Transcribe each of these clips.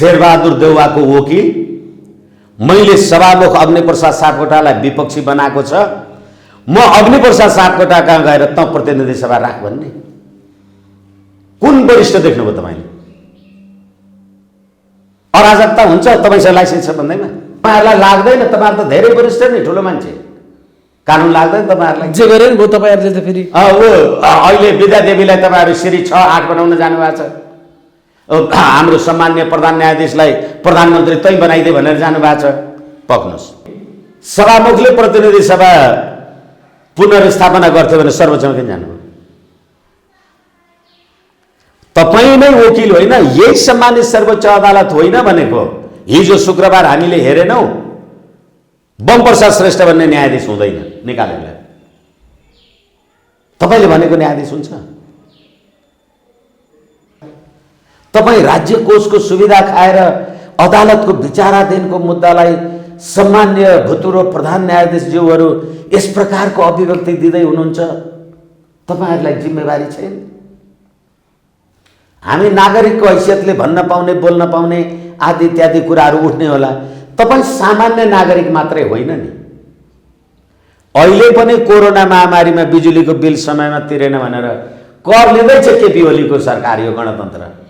शेरबहादुर देउवाको वकिल मैले सभामुख अग्निप्रसाद सापकोटालाई विपक्षी बनाएको छ। म अग्निप्रसाद सापकोटा कहाँ गएर त प्रतिनिधि सभा राख भन्ने कुन वरिष्ठ देख्नुभयो तपाईले? अराजकता हुन्छ तपाईसँग लाइसेन्स छ भन्दैमा? तपाईहरुलाई लाग्दैन? तपाईहरु त धेरै वरिष्ठ नि, ठुलो मान्छे, कानुन लाग्दैन तपाईहरुलाई? जे गरे नि भो तपाईहरुले त फेरि अहिले विद्यादेवीलाई तपाईहरु श्री 6-8 बनाउन जानु भएको छ। हाम्रो सम्माननीय प्रधान न्यायाधीशलाई प्रधानमन्त्री तै बनाइदे भनेर जानु भएको छ। पक्नुस्, सभामुखले प्रतिनिधि सभा पुनर्स्थापना गर्थ्यो भने सर्वोच्चमा किन जानुभयो? तपाई नै वकिल होइन, यही सम्मानित सर्वोच्च अदालत होइन भनेको। हिजो शुक्रबार हामीले हेरेनौ, बमप्रसाद श्रेष्ठ भन्ने न्यायाधीश हुँदैन निकालेर। तपाईले भनेको न्यायाधीश हुन्छ? तपाई राज्य कोषको सुविधा खाएर अदालतको विचाराधीनको मुद्दालाई सम्मान्य भूतपूर्व प्रधान न्यायाधीशज्यूहरू यस प्रकारको अभिव्यक्ति दिँदै हुनुहुन्छ। तपाईहरुलाई जिम्मेवारी छैन? हामी नागरिकको हैसियतले भन्न पाउने, बोल्न पाउने आदि इत्यादि कुराहरू उठ्ने होला। तपाई सामान्य नागरिक मात्रै होइन नि। अहिले पनि कोरोना महामारीमा बिजुलीको बिल समयमा तिरेन भनेर कर लिँदैछ केपी ओलीको सरकार, यो गणतन्त्र।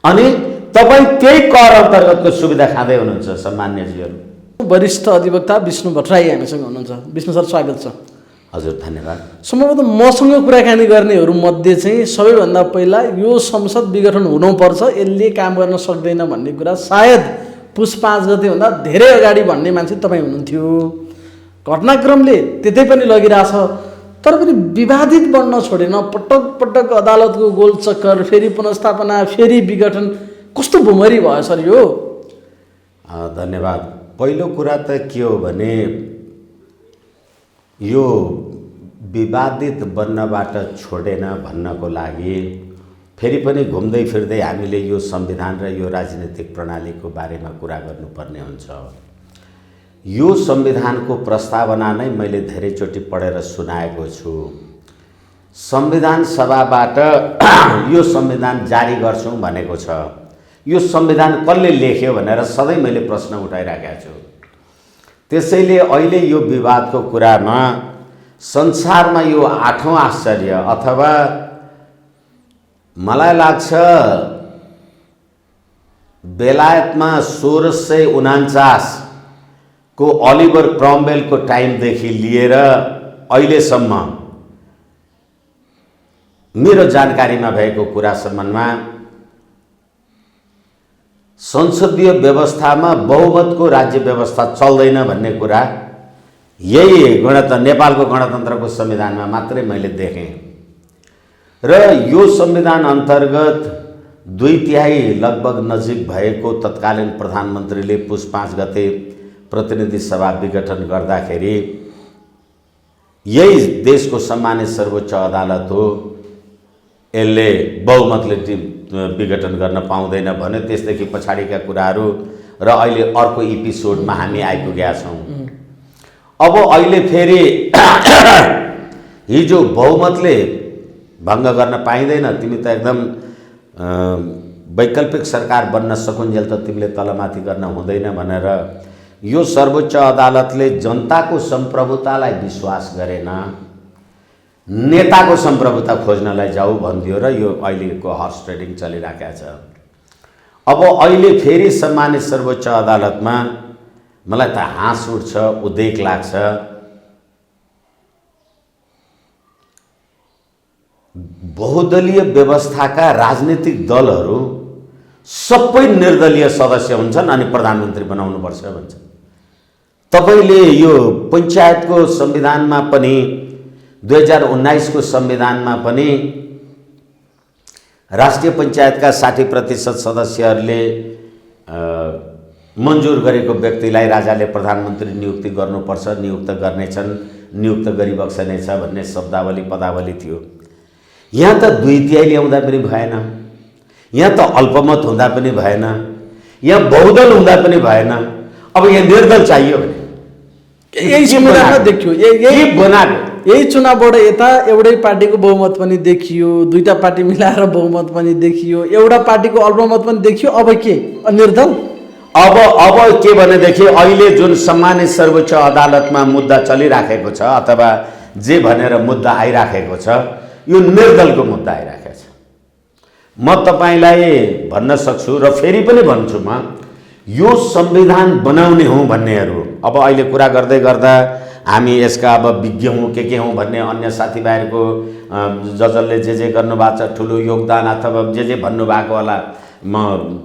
अनि तपाई त्यही कर अन्तर्गतको सुविधा खाँदै हुनुहुन्छ सम्मान्यजीहरू। वरिष्ठ अधिवक्ता विष्णु भट्टराई हामीसँग हुनुहुन्छ। विष्णु सर, स्वागत छ। हजुर, धन्यवाद। सम्भवतः मसँग कुराकानी गर्नेहरू मध्ये चाहिँ सबैभन्दा पहिला यो संसद विघटन हुनुपर्छ, यसले काम गर्न सक्दैन भन्ने कुरा सायद पुस 5 गते भन्दा धेरै अगाडि भन्ने मान्छे तपाईँ हुनुहुन्थ्यो। घटनाक्रमले त्यतै पनि लगिरहेछ, तर पनि विवादित बन्न छोडेन। पटक पटक अदालतको गोल चक्कर, फेरि पुनर्स्थापना, फेरि विघटन, कस्तो भुमरी भयो सर यो? धन्यवाद। पहिलो कुरा त के हो भने यो विवादित बन्नबाट छोडेन भन्नको लागि फेरि पनि घुम्दै फिर्दै हामीले यो संविधान र यो राजनीतिक प्रणालीको बारेमा कुरा गर्नुपर्ने हुन्छ। यो संविधानको प्रस्तावना नै मैले धेरैचोटि पढेर सुनाएको छु। संविधान सभाबाट यो संविधान जारी गर्छौं भनेको छ। यो संविधान कसले लेख्यो भनेर सधैँ मैले प्रश्न उठाइराखेको छु। त्यसैले अहिले यो विवादको कुरामा संसारमा यो 8औं आश्चर्य, अथवा मलाई लाग्छ बेलायतमा 1649 को अलिभर क्रमवेलको टाइमदेखि लिएर अहिलेसम्म मेरो जानकारीमा भएको कुरा सम्बन्धमा संसदीय व्यवस्थामा बहुमतको राज्य व्यवस्था चल्दैन भन्ने कुरा यही नेपालको गणतन्त्रको संविधानमा मात्रै मैले देखेँ। र यो संविधान अन्तर्गत 2/3 लगभग नजिक भएको तत्कालीन प्रधानमन्त्रीले पुस 5 गते प्रतिनिधि सभा विघटन गर्दाखेरि यही देशको सम्मानित सर्वोच्च अदालत हो, यसले बहुमतले विघटन गर्न पाउँदैन भन्यो। त्यसदेखि पछाडिका कुराहरू र अहिले अर्को एपिसोडमा हामी आइपुगेका छौँ। अब अहिले फेरि हिजो बहुमतले भङ्ग गर्न पाइँदैन, तिमी त एकदम वैकल्पिक सरकार बन्न सकुन्जेल त तिमीले तलमाथि गर्न हुँदैन भनेर यो सर्वोच्च अदालतले जनताको सम्प्रभुतालाई विश्वास गरेन, नेताको सम्प्रभुता खोज्नलाई जाऊ भनिदियो र यो अहिलेको हर्स ट्रेडिङ चलिराखेको छ। अब अहिले फेरि सम्मानित सर्वोच्च अदालतमा मलाई त हाँस उठ्छ, उद्वेग लाग्छ। बहुदलीय व्यवस्थाका राजनीतिक दलहरू सबै निर्दलीय सदस्य हुन्छन् अनि प्रधानमन्त्री बनाउनुपर्छ भन्छन्। तपाईले यो पञ्चायतको संविधानमा पनि 2019 को संविधानमा पनि राष्ट्रिय पञ्चायतका 60% सदस्यहरूले मन्जुर गरेको व्यक्तिलाई राजाले प्रधानमन्त्री नियुक्ति गर्नुपर्छ, नियुक्त गर्नेछन्, नियुक्त गरिबक्सनेछ भन्ने शब्दावली पदावली थियो। यहाँ त 2/3 ल्याउँदा पनि भएन, यहाँ त अल्पमत हुँदा पनि भएन, यहाँ बहुदल हुँदा पनि भएन। अब यहाँ निर्दल चाहियो भने यही संविधानमा देखियो के बनाएको? यही चुनावबाट यता एउटै पार्टीको बहुमत पनि देखियो, दुईटा पार्टी मिलाएर बहुमत पनि देखियो, एउटा पार्टीको अल्पमत पनि देखियो। अब के निर्दल? अब के भनेदेखि अहिले जुन सम्मानित सर्वोच्च अदालतमा मुद्दा चलिराखेको छ अथवा जे भनेर मुद्दा आइराखेको छ, यो निर्दलको मुद्दा आइराखेको छ। म तपाईलाई भन्न सक्छु र फेरि पनि भन्छु, म यो संविधान बनाउने हौँ भन्नेहरू अब अहिले कुरा गर्दै गर्दा हामी यसका अब विज्ञ हौँ के हौँ भन्ने अन्य साथीभाइहरूको जसले जे गर्नुभएको छ ठुलो योगदान अथवा जे भन्नुभएको होला, म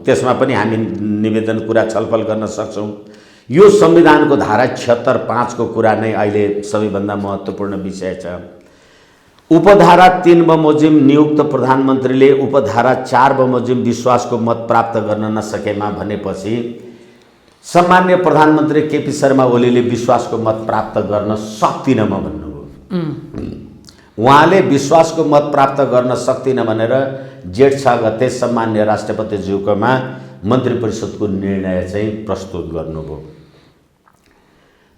त्यसमा पनि हामी निवेदन कुरा छलफल गर्न सक्छौँ। यो संविधानको धारा 76(5) को कुरा नै अहिले सबैभन्दा महत्त्वपूर्ण विषय छ। उपधारा 3 बमोजिम नियुक्त प्रधानमन्त्रीले उपधारा 4 बमोजिम विश्वासको मत प्राप्त गर्न नसकेमा भनेपछि सम्मान्य प्रधानमन्त्री केपी शर्मा ओलीले विश्वासको मत प्राप्त गर्न सक्दिन म भन्नुभयो। उहाँले विश्वासको मत प्राप्त गर्न सक्दिन भनेर जेठ 6 गते सम्मान्य राष्ट्रपतिज्यूकोमा मन्त्री परिषदको निर्णय चाहिँ प्रस्तुत गर्नुभयो।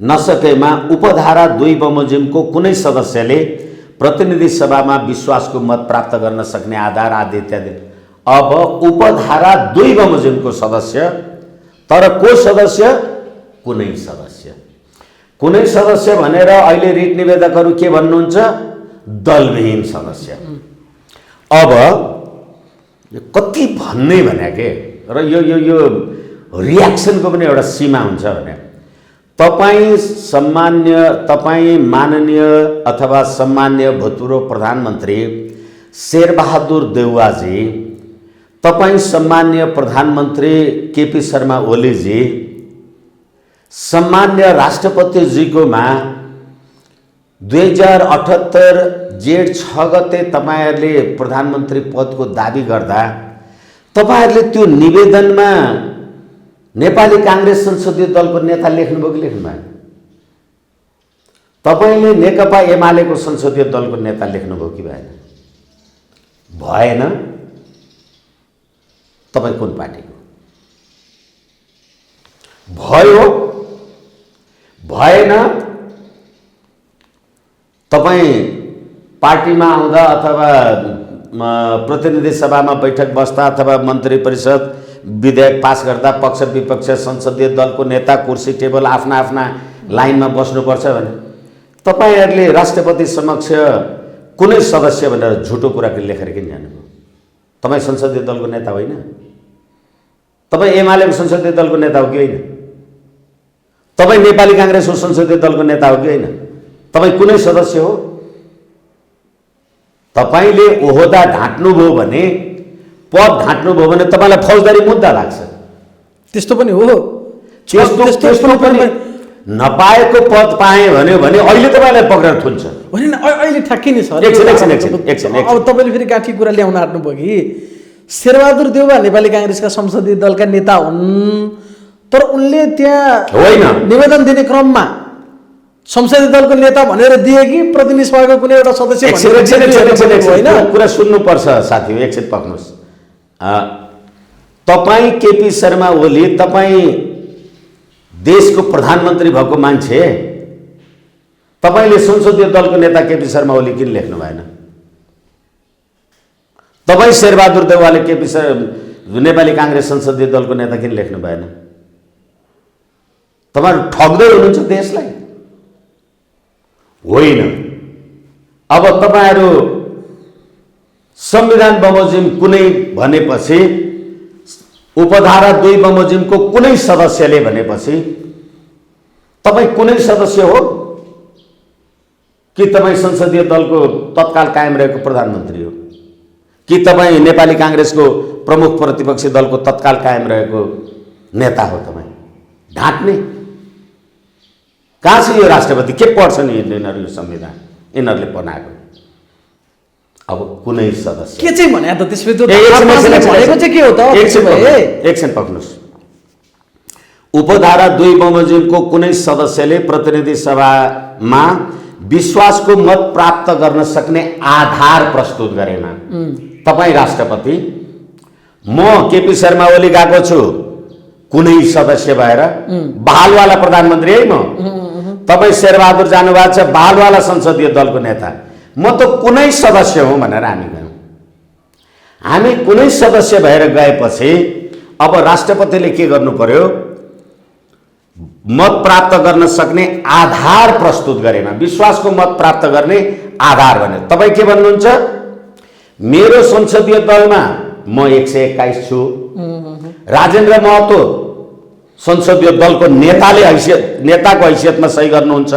नसकेमा उपधारा 2 बमोजिमको कुनै सदस्यले प्रतिनिधि सभामा विश्वासको मत प्राप्त गर्न सक्ने आधार आदि इत्यादि। अब उपधारा 2 बमोजिमको सदस्य, तर को सदस्य? कुनै सदस्य भनेर अहिले रिट निवेदकहरू के भन्नुहुन्छ? दलविहीन सदस्य। अब कति भन्ने भने के र यो रियाक्सनको पनि एउटा सीमा हुन्छ भने तपाईँ माननीय अथवा सम्मान्य भूतपूर्व प्रधानमन्त्री शेरबहादुर देउवाजी, तपाईँ सम्मान्य प्रधानमन्त्री केपी शर्मा ओलीजी, सम्मान्य राष्ट्रपतिजीकोमा 2078 जेठ 6 गते तपाईहरुले प्रधानमन्त्री पदको दाबी गर्दा तपाईहरुले त्यो निवेदनमा नेपाली कांग्रेस संसदीय दलको नेता लेख्नुभयो कि लेख्नु भएन? तपाईले नेकपा एमालेको संसदीय दलको नेता लेख्नुभयो कि भएन? भएन। तपाई कुन पार्टीको? भयो भएन। तपाई पार्टीमा आउँदा अथवा प्रतिनिधि सभामा बैठक बस्दा अथवा मन्त्री परिषद विधेयक पास गर्दा पक्ष विपक्ष संसदीय दलको नेता कुर्सी टेबल आफ्ना आफ्ना लाइनमा बस्नुपर्छ भने तपाईहरुले राष्ट्रपति समक्ष कुनै सदस्य भनेर झुटो कुरा लेखेर किन जानुभयो? तपाई संसदीय दलको नेता होइन? तपाई एमालेको संसदीय दलको नेता हो कि होइन? तपाई नेपाली कांग्रेसको संसदीय दलको नेता हो कि होइन? तपाई कुनै सदस्य हो? तपाईले ओहदा ढाँट्नुभयो भने, पद ढाँट्नुभयो भने तपाईलाई फौजदारी मुद्दा लाग्छ। त्यस्तो पनि हो। त्यस्तो पनि नपाएको पद पाए भने अहिले तपाईलाई पक्रेर थुन्छ। होइन, अहिले ठ्याक्कै नि सर। एकछिन। अब तपाईले फेरि गाठी कुरा ल्याउन आट्नुभयो कि शेरबहादुर देउवा नेपाली कांग्रेसका संसदीय दलका नेता हुन्, तर उनले त्यहाँ होइन निवेदन दिने क्रममा संसदीय दलको नेता भनेर दिए कि प्रतिनिधि सभाको कुनै एउटा सदस्य होइन? कुरा सुन्नुपर्छ साथी, एकछिन पक्नुहोस्। तपाईँ केपी शर्मा ओली, तपाईँ देशको प्रधानमन्त्री भएको मान्छे, तपाईले संसदीय दलको नेता केपी शर्मा ओली किन लेख्नु भएन? तपाईँ शेरबहादुर देउवाले नेपाली कांग्रेस संसदीय दलको नेता किन लेख्नु भएन? तपाईहरु ठग्दै हुनुहुन्छ देशलाई? होइन। अब तपाईहरु संविधान बमोजिम कुनै भनेपछि, उपधारा 2 बमोजिमको कुनै सदस्यले भनेपछि तपाई कुनै सदस्य हो कि तपाई संसदीय दलको तत्काल कायम रहेको प्रधानमन्त्री हो कि तपाई नेपाली कांग्रेसको प्रमुख प्रतिपक्षी दलको तत्काल कायम रहेको नेता हो? तपाई ढाँट्ने कहाँ छ यो राष्ट्रपति? के पढ्छ नि यिनीहरू यो संविधान यिनीहरूले बनाएको? अब कुनै सदस्य के चाहिँ भने त त्यसले त भनेको चाहिँ के हो त? एकछिन पक्नुहोस्। उपधारा 2 बमोजिमको कुनै सदस्यले प्रतिनिधि सभामा विश्वासको मत प्राप्त गर्न सक्ने आधार प्रस्तुत गरेमा तपाई राष्ट्रपति, म केपी शर्मा ओली गएको छु कुनै सदस्य भएर, बहालवाला प्रधानमन्त्री है म, तपाईँ शेरबहादुर जानुभएको छ, बालवाला संसदीय दलको नेता। म त कुनै सदस्य हुँ भनेर हामी गयौँ। हामी कुनै सदस्य भएर गएपछि अब राष्ट्रपतिले के गर्नु पर्यो, मत प्राप्त गर्न सक्ने आधार प्रस्तुत गरेमा, विश्वासको मत प्राप्त गर्ने आधार भने तपाईँ के भन्नुहुन्छ, मेरो संसदीय दलमा म 121 छु, राजेन्द्र महतो संसदीय दलको नेताको हैसियतमा सही गर्नुहुन्छ,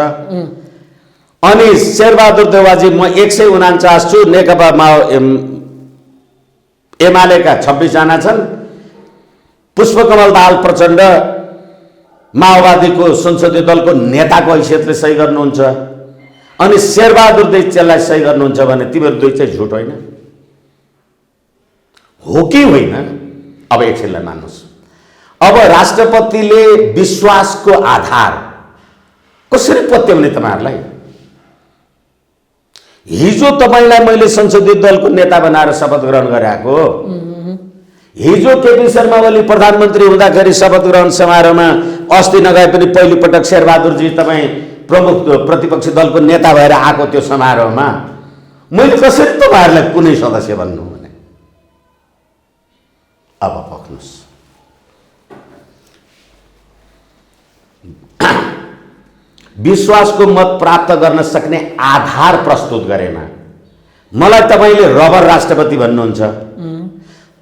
अनि शेरबहादुर देउवाजी म 149 छु, नेकपा एमालेका 26 जना छन्, पुष्पकमल दाहाल प्रचण्ड माओवादीको संसदीय दलको नेताको हैसियतले सही गर्नुहुन्छ, अनि शेरबहादुर दैत्यलाई सही गर्नुहुन्छ भने तिमीहरू दुई चाहिँ झुट होइन हो कि होइन? अब एकछिनलाई मान्नुहोस्, अब राष्ट्रपतिले विश्वासको आधार कसरी पत्याउने तपाईँहरूलाई? हिजो तपाईँलाई मैले संसदीय दलको नेता बनाएर शपथ ग्रहण गराएको, हिजो केपी शर्मा ओली प्रधानमन्त्री हुँदाखेरि शपथ ग्रहण समारोहमा अस्ति नगए पनि पहिलो पटक शेरबहादुरजी तपाईँ प्रमुख प्रतिपक्षी दलको नेता भएर आएको त्यो समारोहमा मैले कसरी तपाईँहरूलाई कुनै सदस्य भन्नु भने? अब पक्नुहोस्, विश्वासको मत प्राप्त गर्न सक्ने आधार प्रस्तुत गरेमा मलाई तपाईँले रबर राष्ट्रपति भन्नुहुन्छ,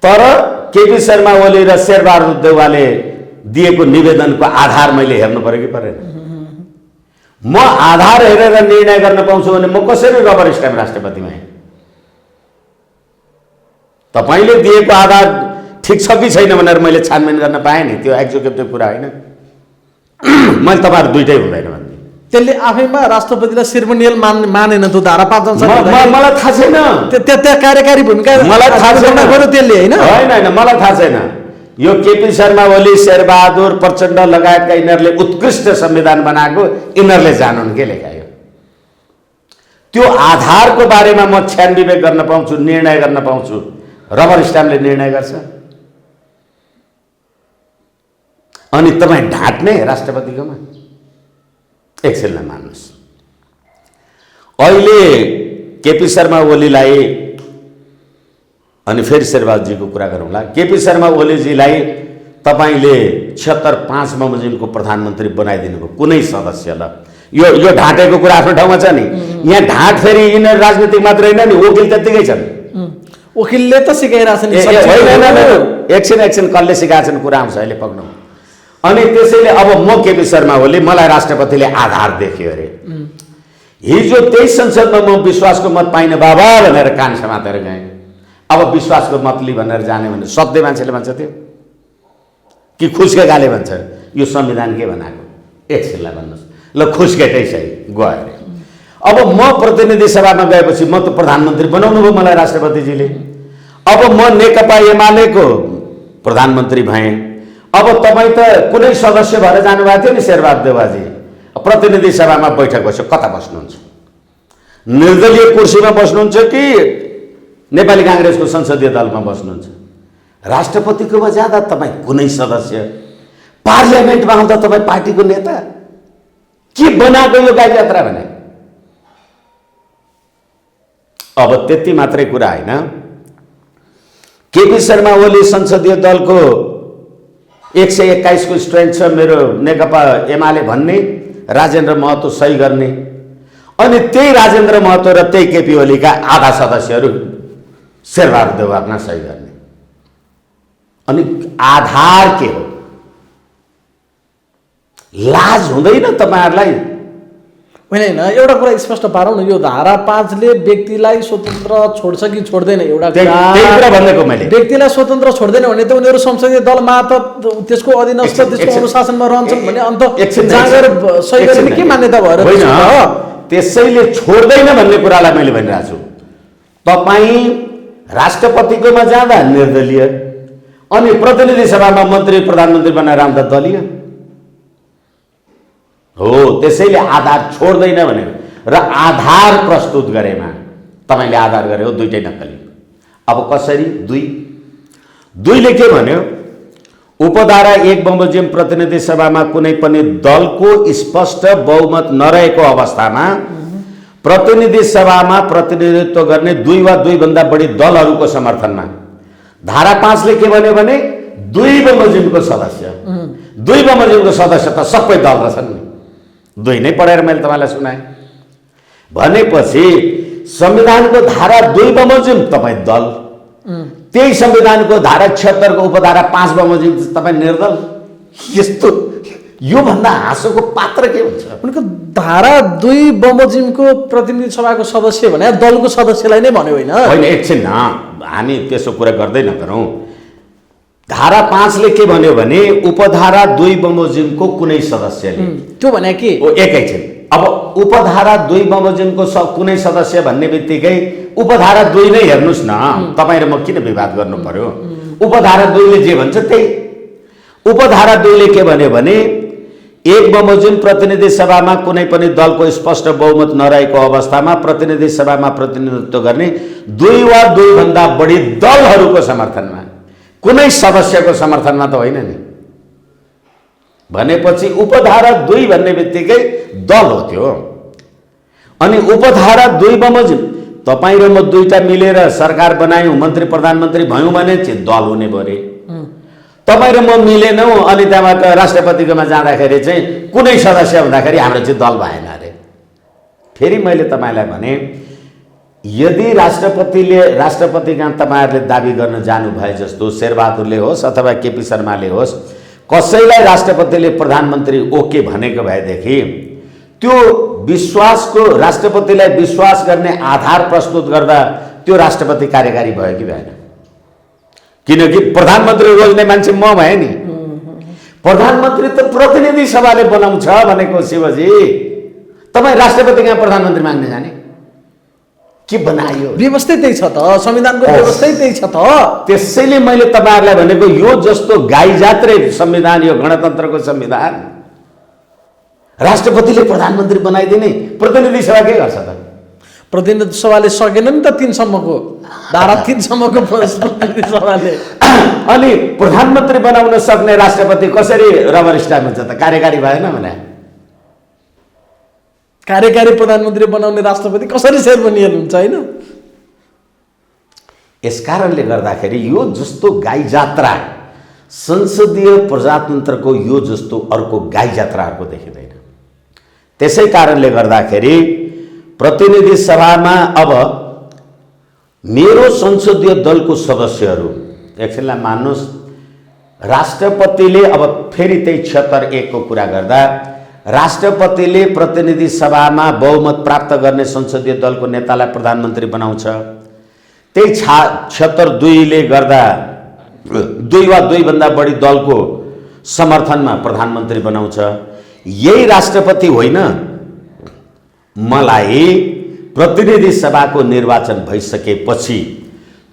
तर केपी शर्मा ओली र शेरबहादुर देउवाले दिएको निवेदनको आधार मैले हेर्नु पर्यो कि परेन? म आधार हेरेर निर्णय गर्न पाउँछु भने म कसरी रबर स्ट्याम्प राष्ट्रपतिमा? तपाईँले दिएको आधार ठिक छ कि छैन भनेर मैले छानबिन गर्न पाएँ नि, त्यो एक्जिक्युटिभ कुरा होइन। मैले तपाईँहरू दुइटै हुँदैन भन्ने, त्यसले आफैमा राष्ट्रपतिलाई सेरेमोनियल मानेन त्यो धारा 5 अनुसार। मलाई थाहा छैन, त्यहाँ कार्यकारी भूमिका मलाई थाहा छैन त्यसले होइन होइन मलाई थाहा छैन। यो केपी शर्मा ओली, शेरबहादुर प्रचण्ड लगायतका यिनीहरूले उत्कृष्ट संविधान बनाएको, यिनीहरूले जानुन् के लेखायो। त्यो आधारको बारेमा म छ्यान विवेक गर्न पाउँछु, निर्णय गर्न पाउँछु, रबर स्ट्याम्पले निर्णय गर्छ। अनि तपाईँ ढाँट्ने राष्ट्रपतिकोमा? एकछिनलाई मान्नुहोस्, अहिले केपी शर्मा ओलीलाई, अनि फेरि शेरबहादुरजीको कुरा गरौँला, केपी शर्मा ओलीजीलाई तपाईँले 76-5 बमोजिमको प्रधानमन्त्री बनाइदिनु भयो कुनै सदस्यलाई। यो ढाँटेको कुरा आफ्नो ठाउँमा छ नि, यहाँ ढाँट फेरि यिनीहरू राजनीतिक मात्र होइन नि, वकिल त्यत्तिकै छन्। वकिलले त सिकाइरहेछन् नि। एकछिन कसले सिकाएछन् कुरा आउँछ, अहिले पक्नु। अनि त्यसैले अब म केपी शर्मा ओली, मलाई राष्ट्रपतिले आधार देख्यो अरे, हिजो त्यही संसदमा म विश्वासको मत पाइनँ बाबा भनेर कान समातेर गएँ। अब विश्वासको मत लि भनेर जाने भने सधैँ मान्छेले भन्छ त्यो कि खुसके गाले भन्छ यो संविधान के बनाएको? एकछिनलाई भन्नुहोस्, ल खुसकेटै सही गयो अरे। अब म प्रतिनिधि सभामा गएपछि म त प्रधानमन्त्री बनाउनु भयो मलाई राष्ट्रपतिजीले, अब म नेकपा एमालेको प्रधानमन्त्री भएँ। अब तपाईँ त कुनै सदस्य भएर जानुभएको थियो नि शेरबहादुर देउवाजी, प्रतिनिधि सभामा बैठक बस्यो, कता बस्नुहुन्छ? निर्दलीय कुर्सीमा बस्नुहुन्छ कि नेपाली काङ्ग्रेसको संसदीय दलमा बस्नुहुन्छ? राष्ट्रपतिकोमा जाँदा तपाईँ कुनै सदस्य, पार्लियामेन्टमा आउँदा तपाईँ पार्टीको नेता। के बनाएको यो गाडी यात्रा भने? अब त्यति मात्रै कुरा होइन, केपी शर्मा ओली संसदीय दलको 121 को स्ट्रेन्थ छ मेरो नेकपा एमाले भन्ने, राजेन्द्र महतो सही गर्ने, अनि त्यही राजेन्द्र महतो र त्यही केपी ओलीका आधा सदस्यहरू शेरबहादुर देउवामा सही गर्ने। अनि आधार के हो? लाज हुँदैन तपाईँहरूलाई? होइन, एउटा कुरा स्पष्ट पारौँ न, यो धारा 5 ले व्यक्तिलाई स्वतन्त्र छोड्छ कि छोड्दैन? एउटा कुरा भनेको मैले, व्यक्तिलाई स्वतन्त्र छोड्दैन भने त उनीहरू संसदीय दलमा त त्यसको अधीनस्थ, त्यसको अनुशासनमा रहन्छन् भने अन्त जाँगर सही गर्ने के मान्यता भएर? होइन, त्यसैले छोड्दैन भन्ने कुरालाई मैले भनिरहेको छु। तपाईँ राष्ट्रपतिकोमा जाँदा निर्दलीय, अनि प्रतिनिधि सभामा मन्त्री प्रधानमन्त्री बनाएर आउँदा दलीय हो। त्यसैले आधार छोड्दैन भनेर र आधार प्रस्तुत गरेमा तपाईँले आधार गरे हो दुईटै नक्कली। अब कसरी? दुईले के भन्यो? उपधारा 1 बमोजिम प्रतिनिधि सभामा कुनै पनि दलको स्पष्ट बहुमत नरहेको अवस्थामा प्रतिनिधि सभामा प्रतिनिधित्व गर्ने 2 वा 2 भन्दा बढी दलहरूको समर्थनमा धारा 5 ले के भन्यो भने 2 बमोजिमको सदस्य 2 बमोजिमको सदस्य त सबै दल रहेछन् नि 2 नै पढेर मैले तपाईलाई सुनाएँ भनेपछि संविधानको धारा 2 बमोजिम तपाईँ दल त्यही संविधानको धारा 76 को उपधारा 5 बमोजिम तपाईँ निर्दल यस्तो यो भन्दा हाँसोको पात्र के हुन्छ उनको धारा 2 बमोजिमको प्रतिनिधि सभाको सदस्य भने दलको सदस्यलाई नै भन्यो होइन एकछिन हामी त्यसो कुरा गर्दै नगरौँ धारा 5 ले के भन्यो भने उपधारा 2 बमोजिमको कुनै सदस्यले त्यो भने के एकैछिन अब उपधारा 2 बमोजिमको कुनै सदस्य भन्ने बित्तिकै उपधारा 2 नै हेर्नुस् न तपाईँ र म किन विवाद गर्नु पर्यो उपधारा 2 ले जे भन्छ त्यही उपधारा 2 ले के भन्यो भने 1 बमोजिम प्रतिनिधि सभामा कुनै पनि दलको स्पष्ट बहुमत नरहेको अवस्थामा प्रतिनिधि सभामा प्रतिनिधित्व गर्ने 2 वा 2 भन्दा बढी दलहरूको समर्थनमा कुनै सदस्यको समर्थनमा त होइन नि भनेपछि उपधारा 2 भन्ने बित्तिकै दल हो त्यो अनि उपधारा 2 बमोजिम तपाईँ र म दुईटा मिलेर सरकार बनायौँ मन्त्री प्रधानमन्त्री भयौँ भने चाहिँ दल हुने भरे तपाईँ र म मिलेनौँ अनि त्यहाँबाट राष्ट्रपतिकोमा जाँदाखेरि चाहिँ कुनै सदस्य हुँदाखेरि हाम्रो चाहिँ दल भएन अरे फेरि मैले तपाईँलाई भने यदि राष्ट्रपति कहाँ तपाईँहरूले दाबी गर्न जानुभए जस्तो शेरबहादुरले होस् अथवा केपी शर्माले होस् कसैलाई राष्ट्रपतिले प्रधानमन्त्री ओके भनेको भएदेखि त्यो विश्वासको राष्ट्रपतिलाई विश्वास गर्ने आधार प्रस्तुत गर्दा त्यो राष्ट्रपति कार्यकारी भयो कि भएन किनकि प्रधानमन्त्री रोज्ने मान्छे म भए नि प्रधानमन्त्री त प्रतिनिधि सभाले बनाउँछ भनेको शिवजी तपाईँ राष्ट्रपति कहाँ प्रधानमन्त्री माग्न जाने के बनायो व्यवस्था त्यही छ त संविधानको व्यवस्था त्यही छ त त्यसैले मैले तपाईहरुलाई भनेको यो जस्तो गाई जात्रै संविधान यो गणतन्त्रको संविधान राष्ट्रपतिले प्रधानमन्त्री बनाइदिने प्रतिनिधि सभा के गर्छ त प्रतिनिधि सभाले सकेन नि त 3 सम्मको धारा 3 सम्मको प्रतिनिधि सभाले अनि प्रधानमन्त्री बनाउन सक्ने राष्ट्रपति कसरी रबर स्ट्याम्प हुन्छ त कार्यकारी भएन भने कार्यकारी प्रधानमन्त्री बनाउने राष्ट्रपति कसरी सेरेमोनियल हुन्छ हैन यसकारणले गर्दाखेरि यो जस्तो गाई जात्रा संसदीय प्रजातन्त्रको यो जस्तो अर्को गाई जात्राहरुको देखिदैन त्यसै कारणले गर्दाखेरि प्रतिनिधि सभामा अब मेरो संसदीय दलको सदस्यहरू एकछिनलाई मान्नुस् राष्ट्रपतिले अब फेरि त्यही 76(1) को कुरा गर्दा राष्ट्रपतिले प्रतिनिधि सभामा बहुमत प्राप्त गर्ने संसदीय दलको नेतालाई प्रधानमन्त्री बनाउँछ त्यही 76(2) ले गर्दा 2 वा 2 भन्दा बढी दलको समर्थनमा प्रधानमन्त्री बनाउँछ यही राष्ट्रपति होइन मलाई प्रतिनिधि सभाको निर्वाचन भइसकेपछि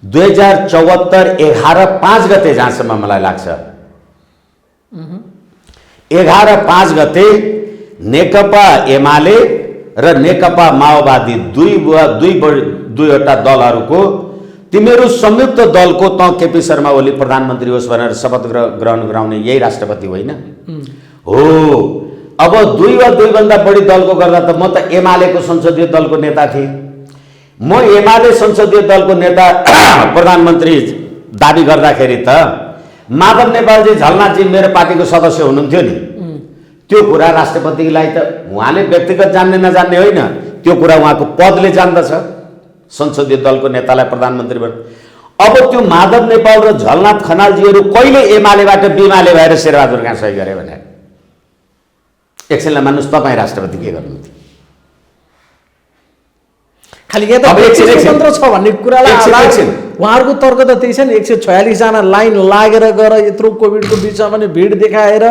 2074 11/5 गते जहाँसम्म मलाई लाग्छ 11/5 गते नेकपा एमाले र नेकपा माओवादी दुईवटा दलहरूको तिमीहरू संयुक्त दलको त केपी शर्मा ओली प्रधानमन्त्री होस् भनेर शपथ ग्रहण गराउने यही राष्ट्रपति होइन हो अब 2 वा 2 भन्दा बढी दलको गर्दा त म त एमालेको संसदीय दलको नेता थिएँ म एमाले संसदीय दलको नेता प्रधानमन्त्री दाबी गर्दाखेरि त माधव नेपालजी झलनाथजी मेरो पार्टीको सदस्य हुनुहुन्थ्यो नि त्यो कुरा राष्ट्रपतिलाई त उहाँले व्यक्तिगत जान्ने नजान्ने होइन त्यो कुरा उहाँको पदले जान्दछ संसदीय दलको नेतालाई प्रधानमन्त्री बन अब त्यो माधव नेपाल र झलनाथ खनालजीहरू कहिले एमालेबाट बिमाले भएर शेरबहादुर कहाँ सही गरे भने एकछिनलाई मान्नुस् तपाईँ राष्ट्रपति के गर्नुहुन्थ्यो खाली यहाँ त स्वतन्त्र छ भन्ने कुरालाई उहाँहरूको तर्क त त्यही छ नि 146 जना लाइन लागेर गएर यत्रो कोभिडको बीचमा पनि भिड देखाएर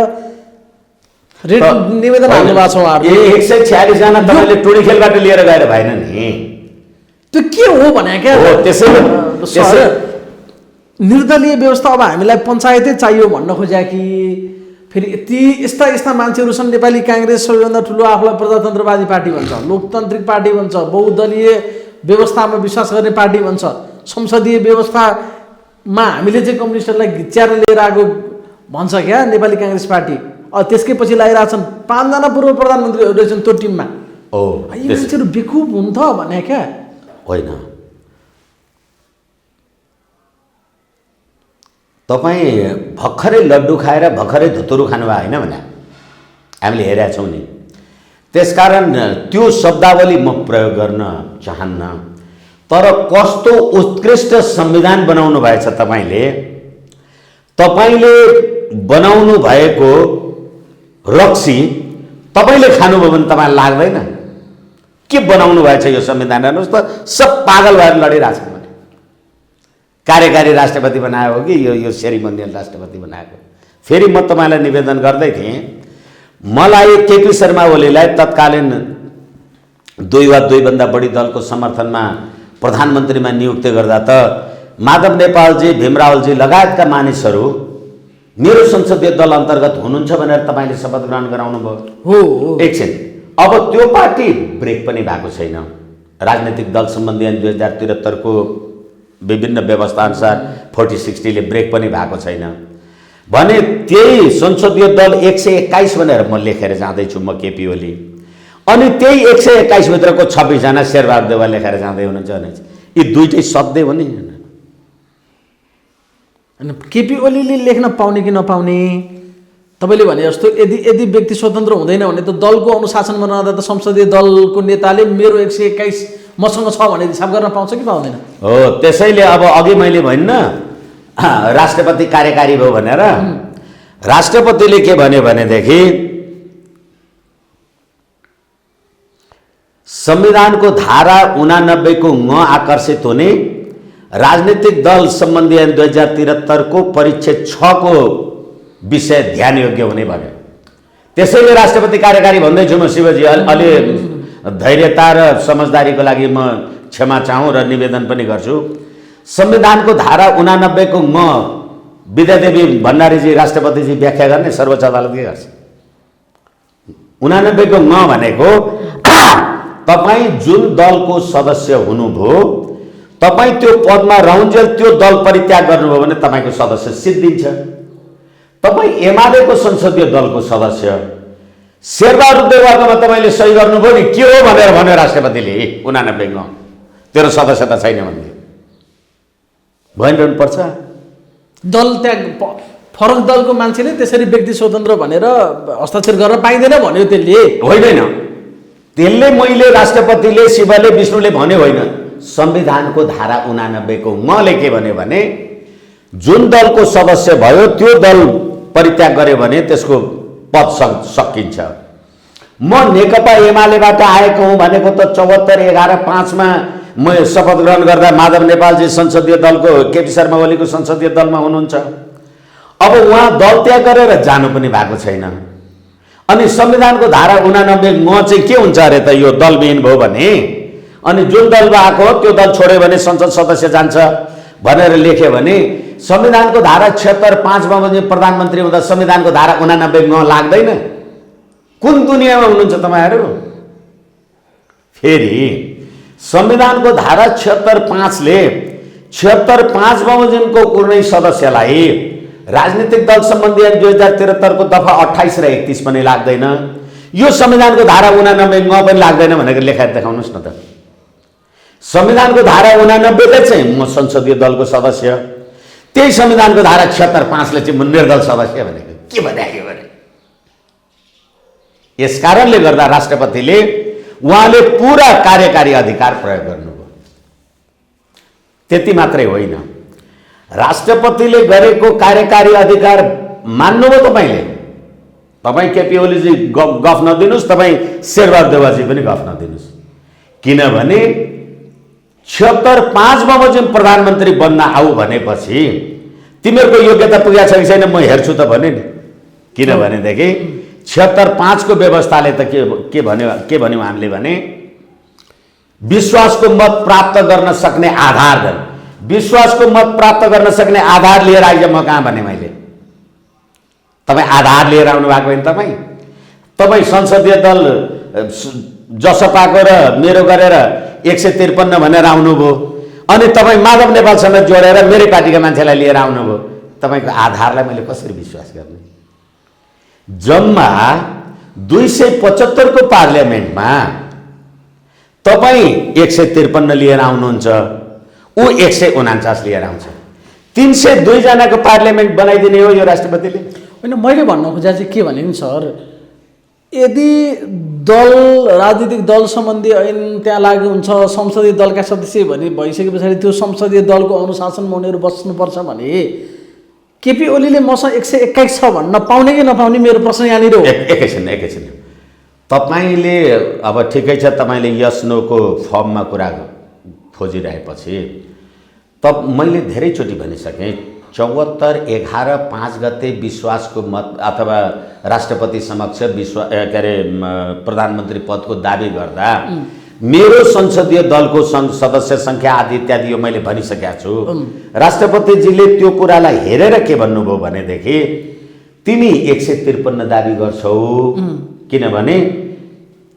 रेड निवेदन हाल्नु भएको छ उहाँहरू 146 जना तपाईले टोडी खेलबाट लिएर गएर भएन नि त्यो के हो भने क्या हो त्यसै निर्दलीय व्यवस्था अब हामीलाई पञ्चायतै चाहियो भन्न खोज्या कि फेरि यस्ता मान्छेहरू छन् नेपाली कांग्रेस सबैभन्दा ठुलो आफूलाई प्रजातन्त्रवादी पार्टी भन्छ लोकतान्त्रिक पार्टी भन्छ बहुदलीय व्यवस्थामा विश्वास गर्ने पार्टी भन्छ संसदीय व्यवस्थामा हामीले चाहिँ कम्युनिस्टहरूलाई घिच्याएर लिएर आएको भन्छ क्या नेपाली काङ्ग्रेस पार्टी। त्यसकै पछि लागिरहेछन् 5 जना पूर्व प्रधानमन्त्रीहरू रहेछन् त्यो टिममा। यी मान्छेहरू बेकुब हुन् त भने क्या होइन। तपाईँ भर्खरै लड्डु खाएर भर्खरै धुतुरु खानुभयो होइन भने हामीले हेरेका छौँ नि। त्यसकारण त्यो शब्दावली म प्रयोग गर्न चाहन्न। तर कस्तो उत्कृष्ट संविधान बनाउनु भएछ तपाईँले बनाउनु भएको रक्सी तपाईँले खानुभयो भने तपाईँलाई लाग्दैन? के बनाउनु भएछ यो संविधान? हेर्नुहोस् त, सब पागल भएर लडिरहेछन् भने। कार्यकारी राष्ट्रपति बनायो हो कि यो सेरिमोनियल राष्ट्रपति बनाएको? फेरि म तपाईँलाई निवेदन गर्दै थिएँ, मलाई केपी शर्मा ओलीलाई तत्कालीन 2 वा 2 भन्दा बढी दलको समर्थनमा प्रधानमन्त्रीमा नियुक्ति गर्दा त माधव नेपालजी, भीमरावलजी लगायतका मानिसहरू मेरो संसदीय दल अन्तर्गत हुनुहुन्छ भनेर तपाईँले शपथ ग्रहण गराउनु भयो हो। एकछिन, अब त्यो पार्टी ब्रेक पनि भएको छैन। राजनीतिक दल सम्बन्धी ऐन 2073 को विभिन्न व्यवस्था अनुसार 40-60 ब्रेक पनि भएको छैन भने त्यही संसदीय दल 121 भनेर म लेखेर जाँदैछु, म केपी ओली। अनि त्यही 121 भित्रको 26 जना शेरबहादुर देउवा लेखेर जाँदै हुनुहुन्छ भने यी दुईटै शब्दै हो नि। केपी ओलीले लेख्न पाउने कि नपाउने? तपाईँले भने जस्तो यदि व्यक्ति स्वतन्त्र हुँदैन भने त दलको अनुशासनमा रहँदा त संसदीय दलको नेताले मेरो 121 मसँग छ भने हिसाब गर्न पाउँछ कि पाउँदैन? हो, त्यसैले अब अघि मैले भन्न राष्ट्रपति कार्यकारी भयो भनेर, राष्ट्रपतिले के भन्यो भनेदेखि संविधानको धारा 89 को ङ आकर्षित हुने राजनीतिक दल सम्बन्धी ऐन 2073 को परिच्छेद 6 को विषय ध्यान योग्य हुने भन्यो। त्यसैले राष्ट्रपति कार्यकारी भन्दैछु म शिवजी। अलि धैर्यता र समझदारीको लागि म क्षमा चाहूँ र निवेदन पनि गर्छु। संविधानको धारा 89 को ङ विद्यादेवी भण्डारीजी राष्ट्रपतिजी व्याख्या गर्ने, सर्वोच्च अदालतले गर्छ। 89 को ङ भनेको तपाईँ जुन दलको सदस्य हुनुभयो, तपाईँ त्यो पदमा रहन्जेल त्यो दल परित्याग गर्नुभयो भने तपाईँको सदस्य सिद्धिन्छ। तपाईँ एमालेको संसदीय दलको सदस्य शेरबहादुर देउवाकोमा तपाईँले सही गर्नुभयो नि, के हो भनेर भन्यो राष्ट्रपतिले 89 ङ तेरो सदस्यता छैन भन्ने भइरहनु पर्छ। दल त्याग फरक दलको मान्छेले त्यसरी व्यक्ति स्वतन्त्र भनेर हस्ताक्षर गर्न पाइँदैन भन्यो त्यसले? होइन, त्यसले मैले राष्ट्रपतिले, शिवले, विष्णुले भन्यो होइन। संविधानको धारा 89 को ङले के भन्यो भने जुन दलको सदस्य भयो त्यो दल परित्याग गर्यो भने त्यसको पद सकिन्छ। म नेकपा एमालेबाट आएको हुँ भनेको त 74-11-5 मा म शपथ ग्रहण गर्दा माधव नेपालजी संसदीय दलको, केपी शर्मा ओलीको संसदीय दलमा हुनुहुन्छ। अब उहाँ दल त्याग गरेर जानु पनि भएको छैन। अनि संविधानको धारा 89 ङ चाहिँ के हुन्छ अरे त यो दलविहीन भयो भने, अनि जुन दलमा आएको हो त्यो दल छोड्यो भने संसद सदस्य जान्छ भनेर लेख्यो भने संविधानको धारा 76(5) मा भने प्रधानमन्त्री हुँदा संविधानको धारा 89 ङ लाग्दैन? कुन दुनियाँमा हुनुहुन्छ तपाईहरु? फेरि संविधानको धारा 76(5) ले 76(5) बमोजिमको कुनै सदस्यलाई राजनीतिक दल सम्बन्धी ऐन 2073 को दफा 28 र 31 पनि लाग्दैन। यो संविधानको धारा 89 ङ पनि लाग्दैन भनेर लेखाएर देखाउनुस् न त। संविधानको धारा 89 ले चाहिँ म संसदीय दलको सदस्य, त्यही संविधानको धारा 76(5) ले चाहिँ म निर्दल सदस्य भनेको के भन्यो भने? यसकारणले गर्दा राष्ट्रपतिले उहाँले पूरा कार्यकारी अधिकार प्रयोग गर्नुभयो। त्यति मात्रै होइन, राष्ट्रपतिले गरेको कार्यकारी अधिकार मान्नुभयो तपाईले? तपाई केपी ओलीजी गफ नदिनुस्, तपाई शेरबहादुर देउवाजी पनि गफ नदिनुस्। किनभने 76(5) बमोजिम प्रधानमन्त्री बन्न आऊ भनेपछि तिमीहरूको योग्यता पुगेको छ कि छैन म हेर्छु त भने नि। किनभनेदेखि 76(5) को व्यवस्थाले त के भन्यो हामीले भने विश्वासको मत प्राप्त गर्न सक्ने आधार, विश्वासको मत प्राप्त गर्न सक्ने आधार लिएर आइज। म कहाँ भने मैले? तपाई आधार लिएर आउनु भएको होइन। तपाई संसदीय दल जसपाको र मेरो गरेर 153 भनेर आउनुभयो, अनि तपाई माधव नेपालसँग जोडेर मेरै पार्टीका मान्छेलाई लिएर आउनुभयो। तपाईँको आधारलाई मैले कसरी विश्वास गर्ने? जम्मा 275 को पार्लियामेन्टमा तपाईँ 153 लिएर आउनुहुन्छ, ऊ 149 लिएर आउँछ। 302 जनाको पार्लियामेन्ट बनाइदिने हो यो राष्ट्रपतिले? होइन, मैले भन्न खोजेको चाहिँ के भने नि सर, यदि दल राजनीतिक दल सम्बन्धी ऐन त्यहाँ लागू हुन्छ, संसदीय दलका सदस्य भइसके पछाडि त्यो संसदीय दलको अनुशासनमा उनीहरू बस्नुपर्छ भने केपी ओलीले मसँग 121 छ भन्न पाउने कि नपाउने, मेरो प्रश्न यहाँनिर हो। एकैछिन तपाईँले अब ठिकै छ, तपाईँले यस नोको फर्ममा कुरा खोजिरहेपछि तब मैले धेरैचोटि भनिसकेँ 74/11/5 गते विश्वासको मत अथवा राष्ट्रपति समक्ष प्रधानमन्त्री पदको दाबी गर्दा मेरो संसदीय दलको सदस्य सङ्ख्या आदि इत्यादि यो मैले भनिसकेको छु। राष्ट्रपतिजीले त्यो कुरालाई हेरेर के भन्नुभयो भनेदेखि तिमी 153 दाबी गर्छौ किनभने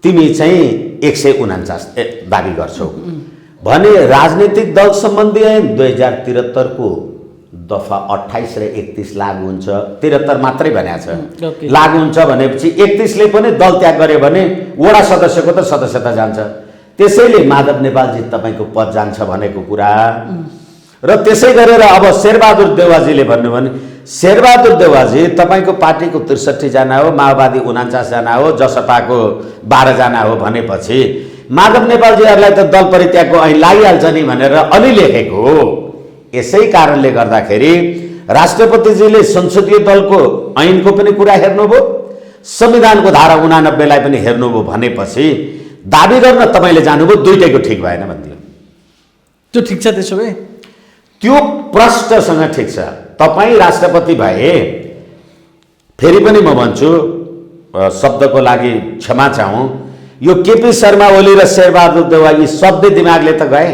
तिमी चाहिँ 149 दाबी गर्छौ भने राजनीतिक दल सम्बन्धी ऐन 2073 को दफा 28 र 31 लागू हुन्छ। 73 मात्रै भनेको छ लागू हुन्छ भनेपछि 31 ले पनि दल त्याग गर्यो भने वडा सदस्यको त सदस्यता जान्छ। त्यसैले माधव नेपालजी तपाईँको पद जान्छ भनेको कुरा र त्यसै गरेर अब शेरबहादुर देउवाजीले भन्नु भने शेरबहादुर देउवाजी तपाईँको पार्टीको 63 जना हो, माओवादी 49 जना हो, जसपाको 12 जना हो भनेपछि माधव नेपालजीहरूलाई त दल परित्यागको ऐन लागिहाल्छ नि भनेर अलि लेखेको हो। यसै कारणले गर्दाखेरि राष्ट्रपतिजीले संसदीय दलको ऐनको पनि कुरा हेर्नुभयो, संविधानको धारा 89 लाई पनि हेर्नुभयो भनेपछि दाबी गर्न तपाईँले जानुभयो दुईटैको ठिक भएन भन्दियो। त्यो ठिक छ, त्यसो भए त्यो प्रश्नसँग ठिक छ। तपाईँ राष्ट्रपति भए, फेरि पनि म भन्छु शब्दको लागि क्षमा चाहौँ, यो केपी शर्मा ओली र शेरबहादुर देउवा यी शब्द दिमागले त गए।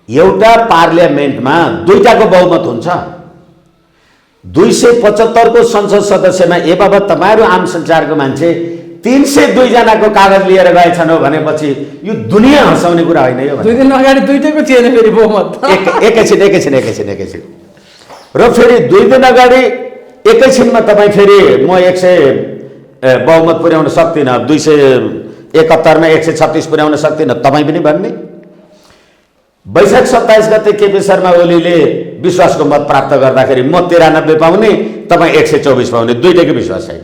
एउटा पार्लियामेन्टमा दुईटाको बहुमत हुन्छ। 275 को संसद सदस्यमा ए बाबा तपाईँहरू आम संसारको मान्छे 302 जनाको कागज लिएर गएछन् हो भनेपछि यो दुनियाँ हँसाउने कुरा होइन यो। 2 दिन अगाडि दुईटैको थिएन फेरि बहुमत। एकैछिन र फेरि 2 दिन अगाडि एकैछिनमा तपाईँ फेरि म 100 बहुमत पुर्याउन सक्दिनँ, 271 मा 136 पुर्याउन सक्दिनँ तपाईँ पनि भन्ने। वैशाख 27 गते केपी शर्मा ओलीले विश्वासको मत प्राप्त गर्दाखेरि म 93 पाउने, तपाईँ 124 पाउने, दुईटैको विश्वास छैन।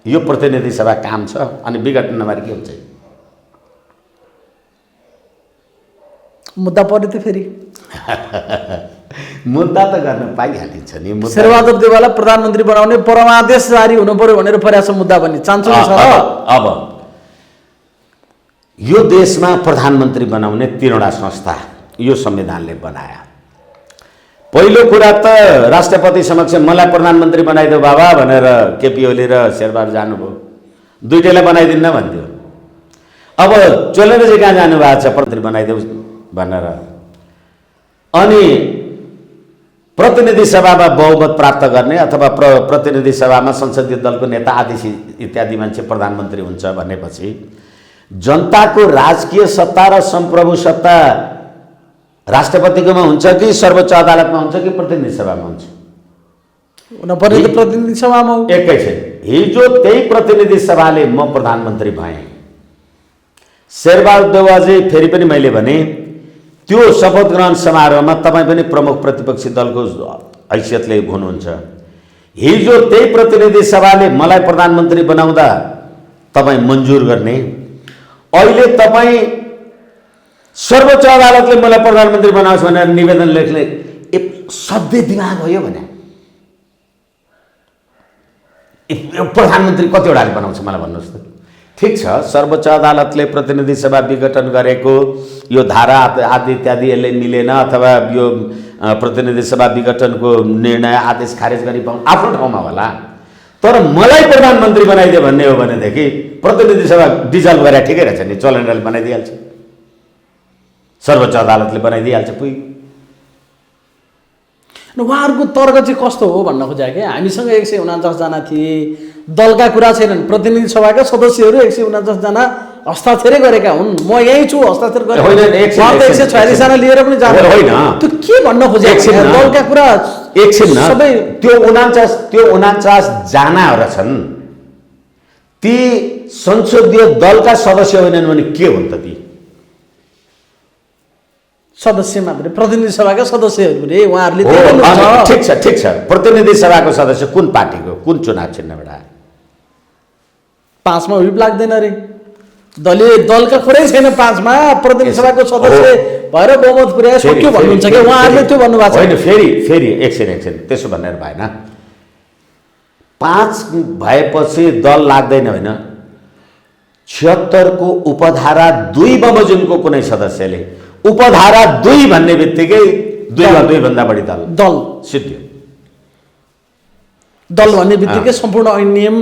यो प्रतिनिधि सभा काम छ अनि विघटन नभएर के हुन्छ? मुद्दा पर्यो त फेरि मुद्दा त गर्न पाइहालिन्छ नि। शेरबहादुर देउवालाई प्रधानमन्त्री बनाउने परमादेश जारी हुनु पर्यो भनेर पर्यास मुद्दा पनि चान्चो छ। अब यो देशमा प्रधानमन्त्री बनाउने 3वटा संस्था यो संविधानले बनाया। पहिलो कुरा त राष्ट्रपति समक्ष मलाई प्रधानमन्त्री बनाइदेऊ बाबा भनेर केपी ओली र शेरबहादुर जानुभयो, दुईटैलाई बनाइदिन्न भन्थ्यो। अब चोलेरजी कहाँ जानुभएको छ प्रधानमन्त्री बनाइदेऊ भनेर। अनि प्रतिनिधि सभामा बहुमत प्राप्त गर्ने अथवा प्रतिनिधि सभामा संसदीय दलको नेता आदि इत्यादि मान्छे प्रधानमन्त्री हुन्छ भनेपछि जनताको राजकीय सत्ता र सम्प्रभु सत्ता राष्ट्रपतिकोमा हुन्छ कि सर्वोच्च अदालतमा हुन्छ कि प्रतिनिधि सभामा हुन्छ? प्रतिनिधि सभामा। एकैछिन, हिजो त्यही प्रतिनिधि सभाले म प्रधानमन्त्री भएँ, शेरबहादुर देउवाजी फेरि पनि मैले भने त्यो शपथ ग्रहण समारोहमा तपाईँ पनि प्रमुख प्रतिपक्षी दलको हैसियतले हुनुहुन्छ। हिजो त्यही प्रतिनिधि सभाले मलाई प्रधानमन्त्री बनाउँदा तपाईँ मन्जुर गर्ने, अहिले तपाईँ सर्वोच्च अदालतले मलाई प्रधानमन्त्री बनाओस् भनेर निवेदन लेख्ने एक सधैँ दिमाग हो यो भने प्रधानमन्त्री कतिवटाले बनाउँछ मलाई भन्नुहोस् त? ठिक छ, सर्वोच्च अदालतले प्रतिनिधि सभा विघटन गरेको यो धारा आदि इत्यादि यसले मिलेन अथवा यो प्रतिनिधि सभा विघटनको निर्णय आदेश खारेज गरी पाउनु आफ्नो ठाउँमा होला, तर मलाई प्रधानमन्त्री बनाइदियो भन्ने हो भनेदेखि प्रतिनिधि सभा डिजल्भ गरेर ठिकै रहेछ नि, चलनले बनाइदिइहाल्छ, सर्वोच्च अदालतले बनाइदिइहाल्छ पुइ। उहाँहरूको तर्क चाहिँ कस्तो हो भन्न खोजेको कि हामीसँग 149 जना थिए, दलका कुरा छैनन्, प्रतिनिधि सभाका सदस्यहरू 149 जना हस्ताक्षरै गरेका हुन्, म यहीँ छु हस्ताक्षर गरेर 146 जना लिएर पनि जानु होइन। त्यो के भन्न खोजेको? दलका कुरा एकछिन न, सबै त्यो 49 जनाहरू छन्, ती संसदीय दलका सदस्य होइनन् भने के हुन् त ती? सदस्य मात्रै, प्रतिनिधि सभाका सदस्यहरू रे, उहाँहरूले हो, त्यही गर्नुहुन्छ। अनि ठिक छ। प्रतिनिधि सभाको सदस्य कुन पार्टीको, कुन चुनाव चिन्हबाट? 5 मा व्हिप लाग्दैन रे, दलीय दलका कुरै छैन 5 मा, प्रतिनिधि सभाको सदस्य भएर बहुमत पुर्याए सक्यो भन्नुहुन्छ कि उहाँहरूले त्यो भन्नुभएको छ? होइन, फेरि एकछिन त्यसो भनेर भएन। 5 भएपछि दल लाग्दैन होइन। 76 को उपधारा 2 बमोजिमको कुनै सदस्यले उपधारा 2 भन्ने बित्तिकै 2 वा 2 भन्दा बढी दल सिद्धियो। दल भन्ने बित्तिकै सम्पूर्ण ऐन नियम,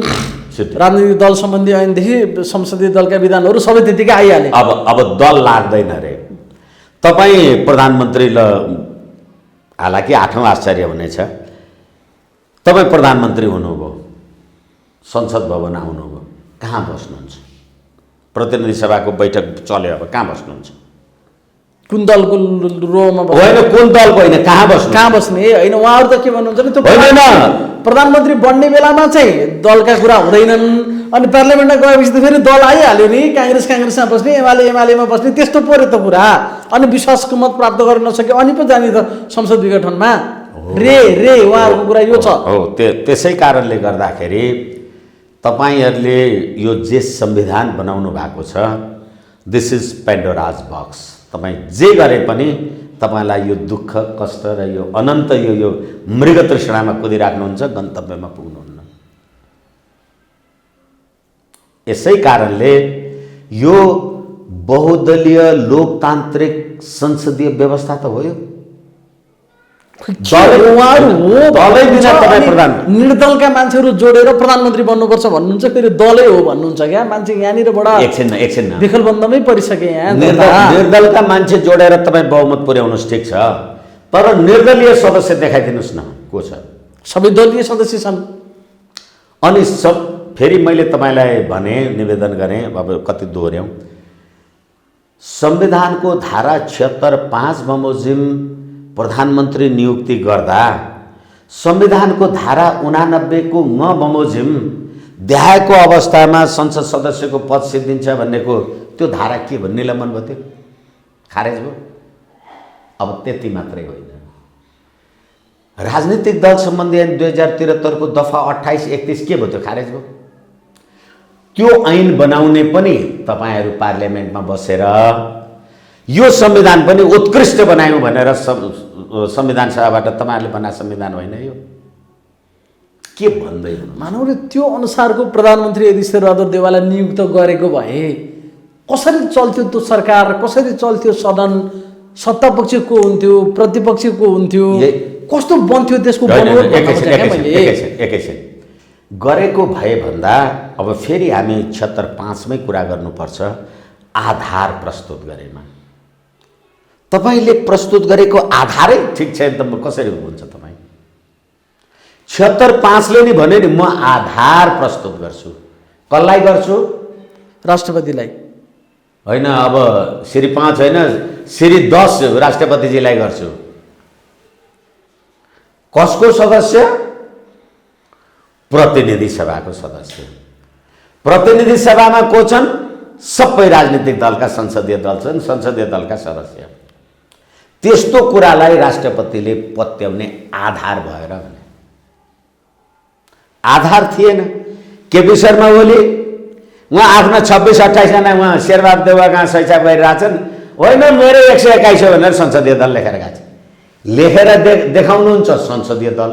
सिद्धियो। राजनीतिक दल सम्बन्धी ऐनदेखि संसदीय दलका विधानहरू सबै त्यतिकै आइहाले। अब दल लाग्दैन रे। तपाईँ प्रधानमन्त्री, ल हालाकि 8औं आश्चर्य हुनेछ, तपाईँ प्रधानमन्त्री हुनुभयो, संसद भवन आउनुभयो, कहाँ बस्नुहुन्छ? प्रतिनिधि सभाको बैठक चल्यो, अब कहाँ बस्नुहुन्छ? कुन दलको रोमा होइन, कुन दलको होइन, कहाँ बस्ने? होइन, उहाँहरू त के भन्नुहुन्छ नि, त्यो होइन, प्रधानमन्त्री बन्ने बेलामा चाहिँ दलका कुरा हुँदैनन्, अनि पार्लियामेन्टमा गएपछि त फेरि दल आइहाल्यो नि, काङ्ग्रेसमा बस्ने, एमालेमा बस्ने, त्यस्तो पऱ्यो त कुरा। अनि विश्वासको मत प्राप्त गर्न नसके अनि पो जाने त संसद विघटनमा रे उहाँहरूको कुरा यो छ। हो, त्यसै कारणले गर्दाखेरि तपाईँहरूले यो जे संविधान बनाउनु भएको छ, दिस इज पेन्डोराज बक्स। तपाईँ जे गरे पनि तपाईँलाई यो दुःख, कष्ट र यो अनन्त यो मृग तृष्णामा कुदिराख्नुहुन्छ, गन्तव्यमा पुग्नुहुन्न। यसै कारणले यो बहुदलीय लोकतान्त्रिक संसदीय व्यवस्था त हो यो। निर्दलका मान्छेहरू जोडेर प्रधानमन्त्री बन्नुपर्छ भन्नुहुन्छ, फेरि दलै हो भन्नुहुन्छ क्या? मान्छे यहाँनिर बडा एकछिन विखलबन्दमै परिसके यहाँ। निर्दलका मान्छे जोडेर तपाईँ बहुमत पुर्याउनुहोस्, ठिक छ, तर निर्दलीय सदस्य देखाइदिनुहोस् न को छ? सबै दलीय सदस्य छन्। अनि फेरि मैले तपाईँलाई भने, निवेदन गरेँ, अब कति दोहोऱ्यौँ, संविधानको धारा 76(5) बमोजिम प्रधानमन्त्री नियुक्ति गर्दा संविधानको धारा 89 को म बमोजिम देहायको अवस्थामा संसद सदस्यको पद सिद्धिन्छ भन्नेको त्यो धारा के भयो? निलम्बन भयो, त्यो खारेज भयो। अब त्यति मात्रै होइन, राजनीतिक दल सम्बन्धी ऐन 2073 को दफा 28-31 के भयो? त्यो खारेज भयो। त्यो ऐन बनाउने पनि तपाईँहरू पार्लियामेन्टमा बसेर यो संविधान पनि उत्कृष्ट बनायौँ भनेर संविधान सभाबाट तपाईँहरूले बनाएको संविधान होइन यो। के भन्दै मानौ रे, त्यो अनुसारको प्रधानमन्त्री यदि शेरबहादुर देउवालाई नियुक्त गरेको भए कसरी चल्थ्यो त्यो सरकार? कसरी चल्थ्यो सदन? सत्तापक्ष को हुन्थ्यो, प्रतिपक्ष को हुन्थ्यो, कस्तो बन्थ्यो त्यसको बनोट? एकैछिन गरेको भए भन्दा अब फेरि हामी 76(5) मै कुरा गर्नुपर्छ। आधार प्रस्तुत गरेमा तपाईले प्रस्तुत गरेको आधारै ठिक छैन त कसरी हुन्छ? तपाईँ 76(5) ले नि भने नि म आधार प्रस्तुत गर्छु। कसलाई गर्छु? राष्ट्रपतिलाई होइन, अब श्री 5 होइन, श्री 10 राष्ट्रपतिजीलाई गर्छु। कसको सदस्य? प्रतिनिधि सभाको सदस्य। प्रतिनिधि सभामा को छन्? सबै राजनीतिक दलका संसदीय दल छन्, संसदीय दलका सदस्य। त्यस्तो कुरालाई राष्ट्रपतिले पत्याउने आधार भएर भने आधार थिएन। केपी शर्मा ओली उहाँ आफ्ना 26-28 जना उहाँ शेरबहादुर देउवा कहाँ सैसा गरिरहेछन्, होइन मेरो 121 हो भनेर संसदीय दल लेखेर गएको छ। लेखेर देखाउनुहुन्छ संसदीय दल,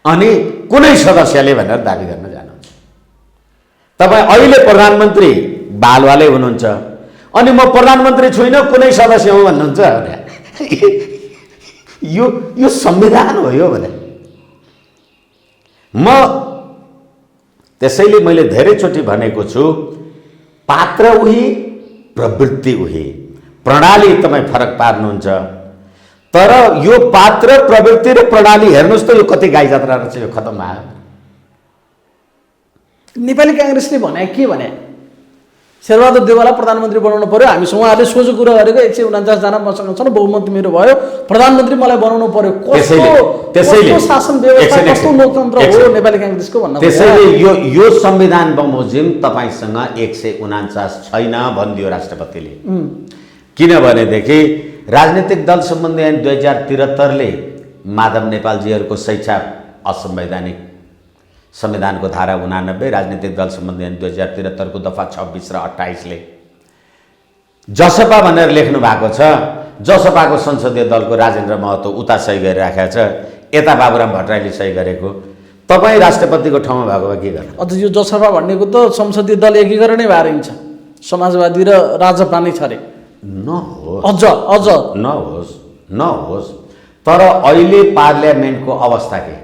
अनि कुनै सदस्यले भनेर दाबी गर्न जानुहुन्छ। तपाईँ अहिले प्रधानमन्त्री बालवालै हुनुहुन्छ, अनि म प्रधानमन्त्री छुइनँ, कुनै सदस्य हुँ भन्नुहुन्छ। यो संविधान हो यो भने। म त्यसैले मैले धेरैचोटि भनेको छु, पात्र उही प्रवृत्ति उही। प्रणाली तपाईँ फरक पार्नुहुन्छ, तर यो पात्र प्रवृत्ति र प्रणाली हेर्नुहोस् त, यो कति गाई जात्रा रहेछ, यो खतम भयो। नेपाली कांग्रेसले भने के भने? शेरबहादुर देउवालाई प्रधानमन्त्री बनाउनु पर्यो, हामीसँग उहाँहरूले सोझो कुरा गरेको 149 जना मसँग छन्, बहुमत मेरो भयो, प्रधानमन्त्री मलाई बनाउनु पर्यो। कस्तो शासन व्यवस्था, कस्तो लोकतन्त्र हो नेपाली काङ्ग्रेसको भन्न। त्यसैले यो संविधान बमोजिम तपाईसँग 149 छैन भनिदियो राष्ट्रपतिले। किनभनेदेखि राजनीतिक दल सम्बन्धी ऐन 2073ले माधव नेपालजीहरूको शिक्षा असंवैधानिक, संविधानको धारा 89 राजनीतिक दल सम्बन्धी ऐन 2073 को दफा 26 र 28ले जसपा भनेर लेख्नु भएको छ। जसपाको संसदीय दलको राजेन्द्र महतो उता सही गरिराखेको छ, यता बाबुराम भट्टराईले सही गरेको। तपाईँ राष्ट्रपतिको ठाउँमा भएको भए के गर्नु? अझ यो जसपा भन्नेको त संसदीय दल एकीकरणै भएर हिँड्छ, समाजवादी र राजपा नै छरे। नहोस् तर अहिले पार्लियामेन्टको अवस्था के?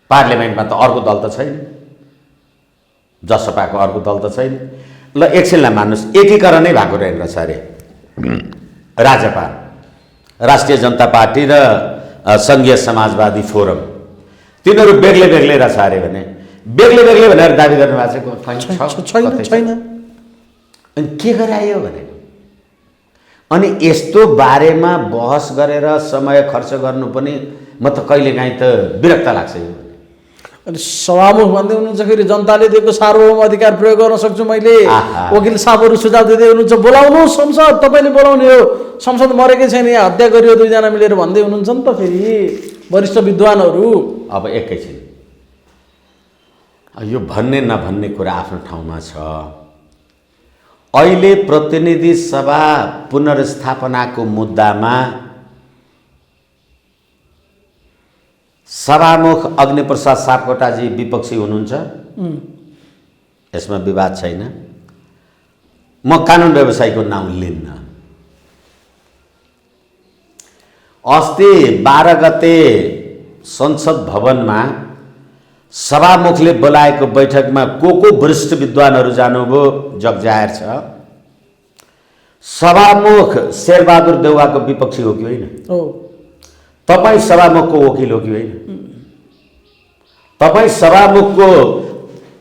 पार्लियामेन्टमा त अर्को दल त छैन, जसपाको अर्को दल त छैन। ल एकछिनलाई मान्नुहोस्, एकीकरणै भएको रहेछ अरे। राजपा, राष्ट्रिय जनता पार्टी र सङ्घीय समाजवादी फोरम, तिनीहरू बेग्लै बेग्लै रहेछ अरे भने बेग्लै बेग्लै भनेर दाबी गर्नुभएको छैन। अनि के गरायो भने, अनि यस्तो बारेमा बहस गरेर समय खर्च गर्नु पनि म त कहिलेकाहीँ त विरक्त लाग्छ। अनि सभामुख भन्दै हुनुहुन्छ फेरि जनताले दिएको सार्वभौम अधिकार प्रयोग गर्न सक्छु मैले। वकिल साहबहरू सुझाव दिँदै हुनुहुन्छ बोलाउनु संसद, तपाईँले बोलाउने हो, संसद मरेकै छैन, यहाँ हत्या गरियो 2 जना मिलेर भन्दै हुनुहुन्छ नि त फेरि वरिष्ठ विद्वानहरू। अब एकैछिन, यो भन्ने नभन्ने कुरा आफ्नो ठाउँमा छ। अहिले प्रतिनिधि सभा पुनर्स्थापनाको मुद्दामा सभामुख अग्निप्रसाद सापकोटाजी विपक्षी हुनुहुन्छ, यसमा विवाद छैन। म कानुन व्यवसायीको नाउँ लिन्न। अस्ति 12 गते संसद भवनमा सभामुखले बोलाएको बैठकमा को वरिष्ठ विद्वानहरू जानुभयो जगजाहेर छ। सभामुख शेरबहादुर देउवाको विपक्षी हो कि होइन? तपाईँ सभामुखको वकिल हो कि होइन? तपाईँ सभामुखको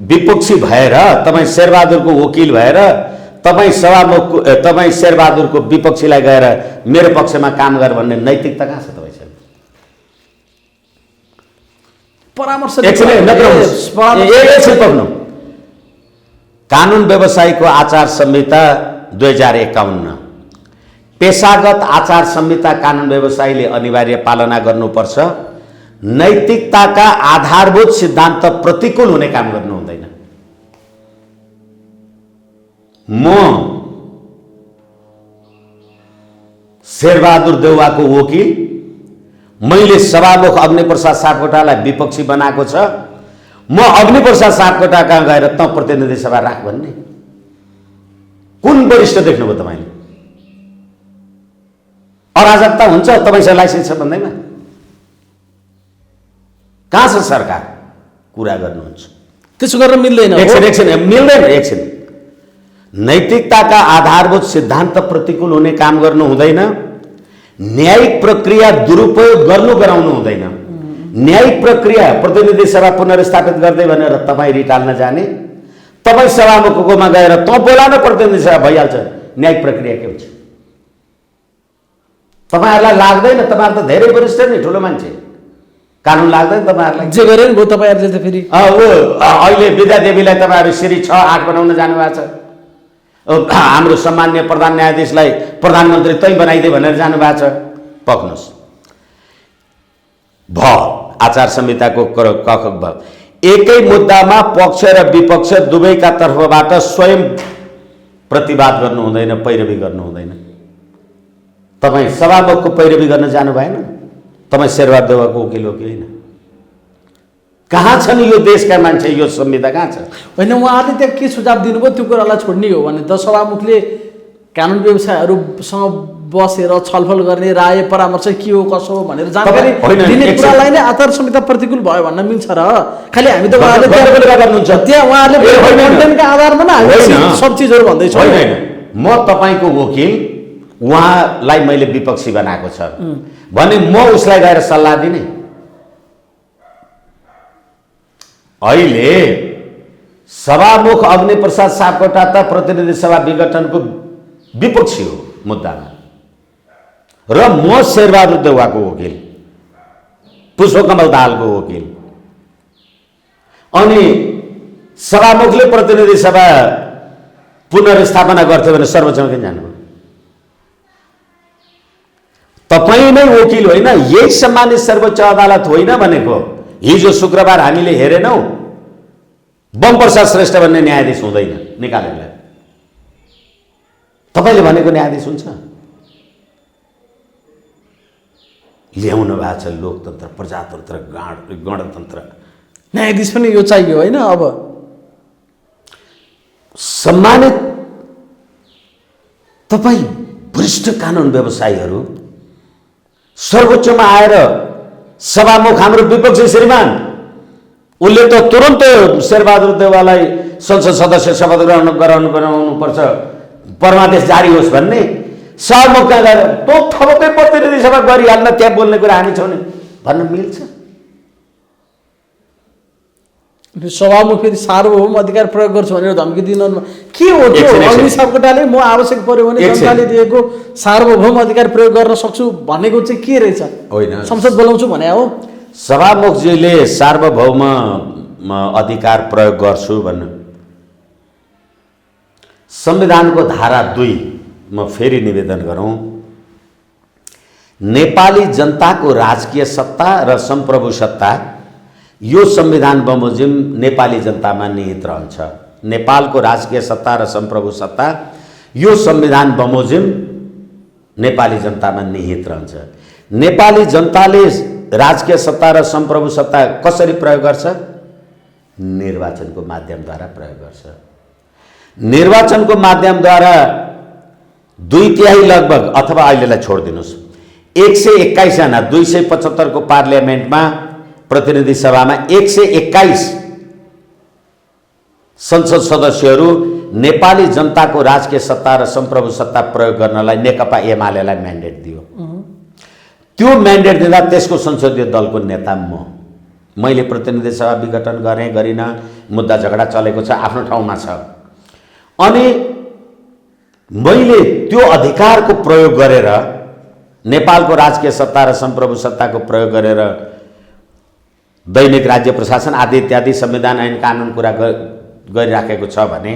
विपक्षी भएर, तपाईँ शेरबहादुरको वकिल भएर, तपाईँ शेरबहादुरको विपक्षीलाई गएर मेरो पक्षमा काम गर भन्ने नैतिकता कहाँ छ तपाईँसँग? परामर्श पक्नु। कानुन व्यवसायीको आचार संहिता 2051, पेशागत आचार संहिता कानुन व्यवसायीले अनिवार्य पालना गर्नुपर्छ। नैतिकताका आधारभूत सिद्धान्त प्रतिकूल हुने काम गर्नु हुँदैन। म शेरबहादुर देउवाको वकिल, मैले सभामुख अग्निप्रसाद सापकोटालाई विपक्षी बनाएको छ, म अग्निप्रसाद सापकोटा कहाँ गएर त प्रतिनिधि सभा राख भन्ने कुन वरिष्ठ देख्नुभयो तपाईँले? अराजकता हुन्छ तपाईँसँग लाइसेन्स छ भन्दैमा? कहाँ छ सरकार? कुरा गर्नुहुन्छ, त्यसो गरेर मिल्दैन। एकछिन नैतिकताका आधारभूत सिद्धान्त प्रतिकूल हुने काम गर्नु हुँदैन। न्यायिक प्रक्रिया दुरुपयोग गर्नु गराउनु हुँदैन। न्यायिक प्रक्रिया प्रतिनिधि सभा पुनर्स्थापित गर्दै भनेर तपाईँ रिटाल्न जाने, तपाईँ सभामुखकोमा गएर त बोलाउन प्रतिनिधि सभा भइहाल्छ। न्यायिक प्रक्रिया के हुन्छ? तपाईँहरूलाई लाग्दैन? तपाईँहरू त धेरै वरिष्ठ नि, ठुलो मान्छे, कानुन लाग्दैन तपाईँहरूलाई? जे गरे नि भयो तपाईँहरूले त फेरि। अहिले विद्यादेवीलाई तपाईँहरू श्री 6-8 बनाउन जानुभएको छ। हाम्रो सम्मान्य प्रधान न्यायाधीशलाई प्रधानमन्त्री तै बनाइदिए भनेर जानुभएको छ। पक्नुहोस्, आचार संहिताको एकै मुद्दामा पक्ष र विपक्ष दुवैका तर्फबाट स्वयं प्रतिवाद गर्नु हुँदैन, पैरवी गर्नु हुँदैन। तपाईँ सभामुखको पैरवी गर्न जानु भएन? तपाईँ शेरबहादुर देउवाको वकिल हो कि होइन? कहाँ छन् यो देशका मान्छे? यो संविधान कहाँ छ? होइन, उहाँले त्यहाँ के सुझाव दिनुभयो त्यो कुरालाई छोड्ने हो भने त सभामुखले कानुन व्यवसायहरूसँग बसेर छलफल गर्ने, राय परामर्श के हो कसो हो भनेर जानकारी दिने कुरालाई नै आचार संहिता प्रतिकूल भयो भन्न मिल्छ र? खालि हामी त उहाँले गर्नुहुन्छ त्यहाँ उहाँले कन्टेन्टका आधारमा न हामी सब चिजहरू भन्दैछौँ। होइन, म तपाईँको वकिल, उहाँलाई मैले विपक्षी बनाएको छ भने म उसलाई गएर सल्लाह दिने? अहिले सभामुख अग्निप्रसाद सापकोटा त प्रतिनिधि सभा विघटनको विपक्षी हो मुद्दामा, र म शेरबहादुर देउवाको वकिल, पुष्पकमल दाहालको वकिल। अनि सभामुखले प्रतिनिधि सभा पुनर्स्थापना गर्थ्यो भने सर्वोच्चमा किन जानुभयो? तपाईँ नै वकिल होइन, यही सम्मानित सर्वोच्च अदालत होइन भनेको। हिजो शुक्रबार हामीले हेरेनौँ, बमप्रसाद श्रेष्ठ भन्ने न्यायाधीश हुँदैन निकालेलाई। तपाईँले भनेको न्यायाधीश हुन्छ? ल्याउनु भएको छ लोकतन्त्र, प्रजातन्त्र, गणतन्त्र, न्यायाधीश पनि यो चाहियो होइन। अब सम्मानित तपाईँ वरिष्ठ कानुन व्यवसायीहरू सर्वोच्चमा आएर सभामुख हाम्रो विपक्षी श्रीमान, उसले त तुरन्त शेरबहादुर देउवालाई संसद सदस्य शपथ ग्रहण गराउनुपर्छ, परमादेश जारी होस् भन्ने सभामुख कहाँ गएर तो थपकै प्रतिनिधि सभा गरिहाल्न, त्यहाँ बोल्ने कुरा हामी छौँ नि भन्न मिल्छ? सभामुख फेरि सार्वभौम अधिकार प्रयोग गर्छु भनेर धम्की दिनु के हो त्यो? अग्नि सापकोटाले म आवश्यक पर्यो भने जनताले दिएको सार्वभौम अधिकार प्रयोग गर्न सक्छु भनेको चाहिँ के रहेछ? होइन, संसद बोलाउँछु भने हो। सभामुखजीले सार्वभौम अधिकार प्रयोग गर्छु भन्नु, संविधानको धारा 2 म फेरि निवेदन गरौँ, नेपाली जनताको राजकीय सत्ता र सम्प्रभु सत्ता यो संविधान बमोजिम नेपाली जनतामा निहित रहन्छ। नेपालको राजकीय सत्ता र सम्प्रभु सत्ता यो संविधान बमोजिम नेपाली जनतामा निहित रहन्छ। नेपाली जनताले राजकीय सत्ता र सम्प्रभु सत्ता कसरी प्रयोग गर्छ? निर्वाचनको माध्यमद्वारा प्रयोग गर्छ। निर्वाचनको माध्यमद्वारा 2/3 लगभग, अथवा अहिलेलाई छोडिदिनुहोस्, 121 जना 275 को पार्लियामेन्टमा प्रतिनिधि सभामा 121 संसद सदस्यहरू नेपाली जनताको राजकीय सत्ता र सम्प्रभु सत्ता प्रयोग गर्नलाई नेकपा एमालेलाई म्यान्डेट दियो। त्यो म्यान्डेट दिँदा त्यसको संसदीय दलको नेता मैले प्रतिनिधि सभा विघटन गरेँ गरिनँ, मुद्दा झगडा चलेको छ, आफ्नो ठाउँमा छ। अनि मैले त्यो अधिकारको प्रयोग गरेर, नेपालको राजकीय सत्ता र सम्प्रभु सत्ताको प्रयोग गरेर दैनिक राज्य प्रशासन आदि इत्यादि संविधान ऐन कानुन कुरा गरिराखेको छ भने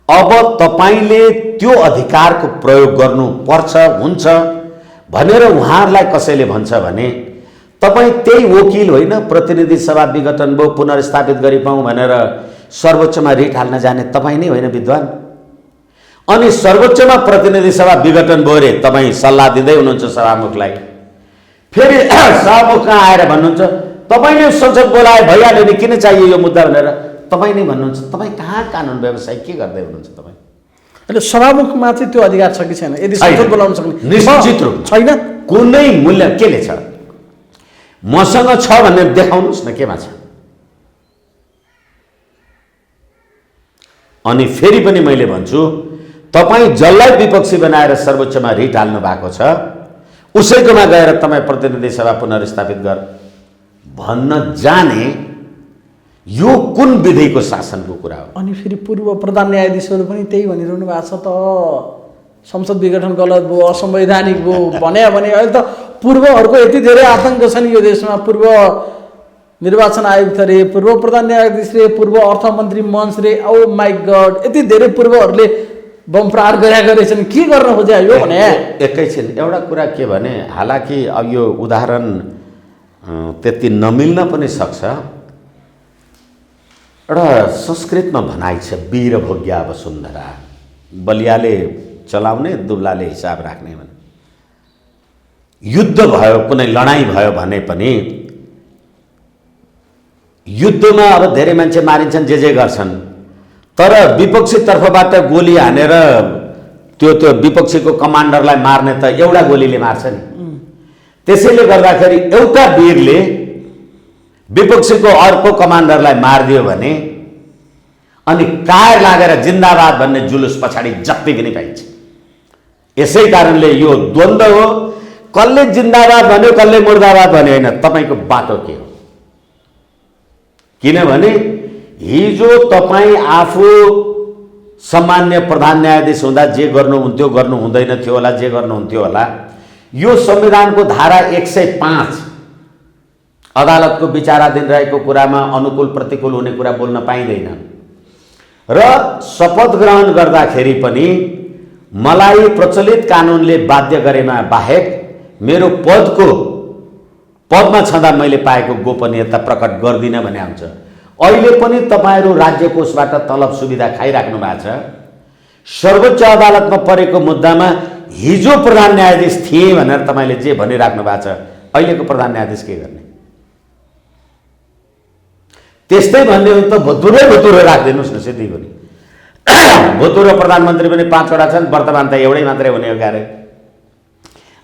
अब तपाईले त्यो अधिकारको प्रयोग गर्नुपर्छ हुन्छ भनेर उहाँहरूलाई कसैले भन्छ भने तपाई त्यही वकिल होइन, प्रतिनिधि सभा विघटन भयो पुनर्स्थापित गरिपाउँ भनेर सर्वोच्चमा रिट हाल्न जाने तपाई नै होइन विद्वान? अनि सर्वोच्चमा प्रतिनिधि सभा विघटन भयो रे तपाई सल्लाह दिँदै हुनुहुन्छ सभामुखलाई, फेरि सभामुख कहाँ आएर भन्नुहुन्छ तपाईले संसद बोलाए भइहाल्यो नि, किन चाहियो यो मुद्दा भनेर तपाई नै भन्नुहुन्छ। तपाई कहाँ कानुन व्यवसाय के गर्दै हुनुहुन्छ तपाई? अहिले सभामुखमा चाहिँ त्यो अधिकार छ कि छैन? यदि संसद बोलाउन सक्ने निश्चित रूप छैन, कुनै मूल्य केले छ? मसँग छ भन्ने देखाउनुहोस् न, केमा छ? अनि फेरि पनि मैले भन्छु, तपाई जसलाई विपक्षी बनाएर सर्वोच्चमा रिट हाल्नु भएको छ उसैकोमा गएर तपाई प्रतिनिधि सभा पुनर्स्थापित गर भन्न जाने यो कुन विधिको शासनको कुरा हो? अनि फेरि पूर्व प्रधान न्यायाधीशहरू पनि त्यही भनिरहनु भएको छ त, संसद विघटन गलत भयो, असंवैधानिक भयो भने अहिले त पूर्वहरूको यति धेरै आतंक छ नि यो देशमा। पूर्व निर्वाचन आयुक्त रे, पूर्व प्रधान न्यायाधीश रे, पूर्व अर्थमन्त्री मन्च रे, ओ माई गड, यति धेरै पूर्वहरूले बम प्रहार गरेका रहेछन्। के गर्न खोजे यो भने? एकैछिन एउटा कुरा के भने, हालाकि अब यो उदाहरण त्यति नमिल्न पनि सक्छ। एउटा संस्कृतमा भनाइ छ, वीर भोग्या वसुन्धरा, बलियाले चलाउने दुब्लाले हिसाब राख्ने भने। युद्ध भयो, कुनै लडाईँ भयो भने पनि युद्धमा अब धेरै मान्छे मारिन्छन्, जे गर्छन्, तर विपक्षी तर्फबाट गोली हानेर त्यो विपक्षीको कमान्डरलाई मार्ने त एउटा गोलीले मार्छ नि। त्यसैले गर्दाखेरि एउटा वीरले विपक्षीको अर्को कमान्डरलाई मारिदियो भने अनि कायर लागेर जिन्दाबाद भन्ने जुलुस पछाडि जति पनि पाइन्छ। यसै कारणले यो द्वन्द्व हो, कसले जिन्दाबाद भन्यो कसले मुर्दाबाद भन्यो होइन, तपाईको बाटो के हो? किनभने हिजो तपाईँ आफू सामान्य प्रधान न्यायाधीश हुँदा जे गर्नुहुन्थ्यो गर्नु हुँदैन थियो होला, जे गर्नुहुन्थ्यो होला, यो संविधानको धारा 105 अदालतको विचाराधीन रहेको कुरामा अनुकूल प्रतिकूल हुने कुरा बोल्न पाइँदैन। र शपथ ग्रहण गर्दाखेरि पनि मलाई प्रचलित कानुनले बाध्य गरेमा बाहेक मेरो पदमा छँदा मैले पाएको गोपनीयता प्रकट गर्दिनँ भने आउँछ। अहिले पनि तपाईँहरू राज्य कोषबाट तलब सुविधा खाइराख्नु भएको छ। सर्वोच्च अदालतमा परेको मुद्दामा हिजो प्रधान न्यायाधीश थिए भनेर तपाईँले जे भनिराख्नु भएको छ, अहिलेको प्रधान न्यायाधीश के गर्ने? त्यस्तै भन्ने हो त भुतुरो राखिदिनुहोस् न सिधै पनि। भूतपूर्व प्रधानमन्त्री पनि 5 वटा छन्, वर्तमान त एउटै मात्रै हुने हो क्यारे।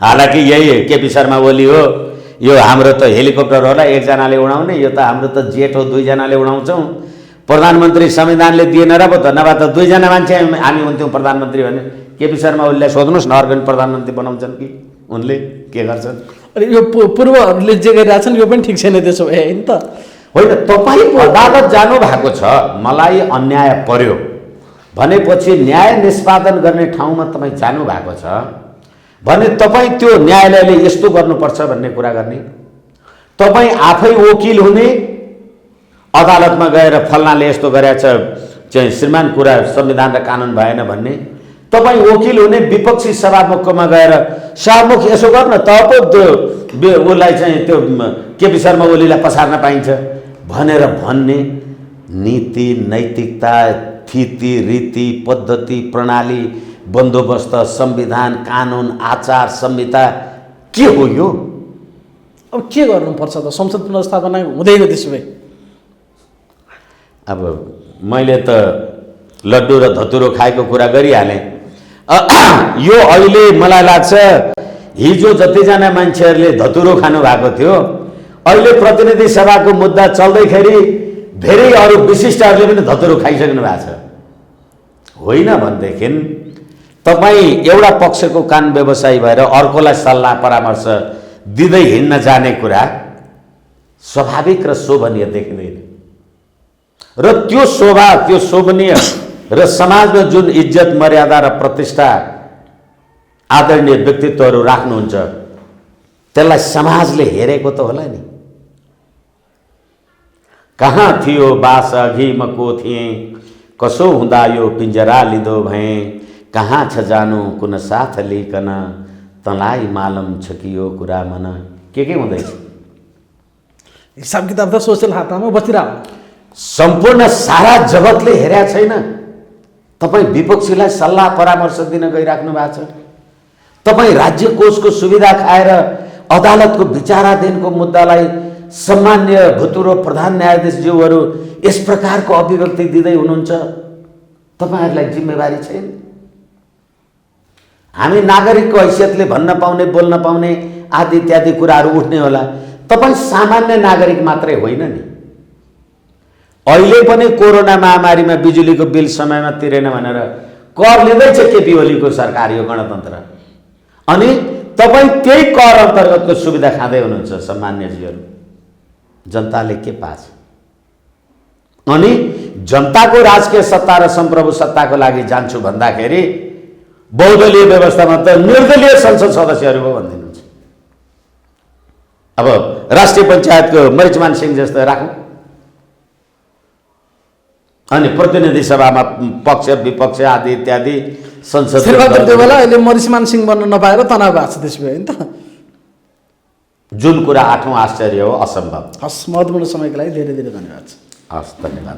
हालाकि यही केपी शर्मा ओली हो, यो हाम्रो त हेलिकप्टर होला एकजनाले उडाउने, यो त हाम्रो त जेट हो 2 जनाले उडाउँछौँ। प्रधानमन्त्री संविधानले दिएन र पो त, नभए त 2 जना मान्छे हामी हुन्थ्यौँ प्रधानमन्त्री भने। केपी शर्मा ओलीलाई सोध्नुहोस् न अर्को प्रधानमन्त्री बनाउँछन् कि उनले के गर्छन्? अरे यो पूर्वहरूले जे गरिरहेछन् यो पनि ठिक छैन त्यसो भए हैन त? होइन, तपाईँ अदालत जानु भएको छ, मलाई अन्याय पर्यो भनेपछि न्याय निष्पादन गर्ने ठाउँमा तपाईँ जानु भएको छ भने तपाईँ त्यो न्यायालयले यस्तो गर्नुपर्छ भन्ने कुरा गर्ने। तपाईँ आफै वकिल हुने, अदालतमा गएर फल्नाले यस्तो गरेछ चाहिँ श्रीमान कुरा संविधान र कानुन भएन भन्ने। तपाईँ वकिल हुने, विपक्षी सभामुखमा गएर सभामुख यसो गर्न त पो उसलाई चाहिँ त्यो केपी शर्मा ओलीलाई पसार्न पाइन्छ भनेर भन्ने नीति, नैतिकता, स्थिति, रीति, पद्धति, प्रणाली, बन्दोबस्त, संविधान, कानुन, आचार संहिता के हो यो? अब के गर्नुपर्छ त? संसद पुनर्स्थापना हुँदैन त्यसो भए? अब मैले त लड्डु र धतुरो खाएको कुरा गरिहालेँ। यो अहिले मलाई लाग्छ हिजो जतिजना मान्छेहरूले धतुरो खानु भएको थियो, अहिले प्रतिनिधि सभाको मुद्दा चल्दैखेरि धेरै अरू विशिष्टहरूले पनि धतुरो खाइसक्नु भएको छ। होइन भनेदेखि तपाईँ एउटा पक्षको कान व्यवसायी भएर अर्कोलाई सल्लाह परामर्श दिँदै हिँड्न जाने कुरा स्वाभाविक र शोभनीय देखिँदैन। र त्यो शोभा, त्यो शोभनीय र समाजमा जुन इज्जत, मर्यादा र प्रतिष्ठा आदरणीय व्यक्तित्वहरू राख्नुहुन्छ त्यसलाई समाजले हेरेको त होला नि। कहाँ थियो बास अघि म को थिएँ, कसो हुँदा यो पिंजरा लिदो भएँ, कहाँ छ जानु कुन साथ लिकन, तँलाई मालम छ कि यो कुरा मन। के हुँदैछ? हिसाब किताब त सोसल हातामा बसिरहेको। सम्पूर्ण सारा जगतले हेरेका छैन। तपाईँ विपक्षीलाई सल्लाह परामर्श दिन गइराख्नु भएको छ। तपाईँ राज्य कोषको सुविधा खाएर अदालतको विचाराधीनको मुद्दालाई सामान्य भूतपूर्व प्रधान न्यायाधीशज्यूहरू यस प्रकारको अभिव्यक्ति दिँदै हुनुहुन्छ। तपाईहरुलाई जिम्मेवारी छैन? हामी नागरिकको हैसियतले भन्न पाउने, बोल्न पाउने आदि इत्यादि कुराहरू उठ्ने होला। तपाईँ सामान्य नागरिक मात्रै होइन नि। अहिले पनि कोरोना महामारीमा बिजुलीको बिल समयमा तिरेन भनेर कर लिँदैछ केपी ओलीको सरकार, यो गणतन्त्र। अनि तपाईँ त्यही कर अन्तर्गतको सुविधा खाँदै हुनुहुन्छ सामान्यजीहरू। जनताले के पाछ? अनि जनताको राजकीय सत्ता र सम्प्रभु सत्ताको लागि जान्छु भन्दाखेरि बहुदलीय व्यवस्थामा त निर्दलीय संसद सदस्यहरू पो भनिदिनुहुन्छ। अब राष्ट्रिय पञ्चायतको मरिचमान सिंह जस्तो राखौँ, अनि प्रतिनिधि सभामा पक्ष विपक्ष आदि इत्यादि संसद त्यो बेला अहिले मरिचमान सिंह बन्न नपाएर तनाव भएको छ त्यसो भए हैन त। जुन कुरा 8औं आश्चर्य हो, असम्भव। हस्, महत्त्वपूर्ण समयको लागि धेरै धेरै धन्यवाद। हस्, धन्यवाद।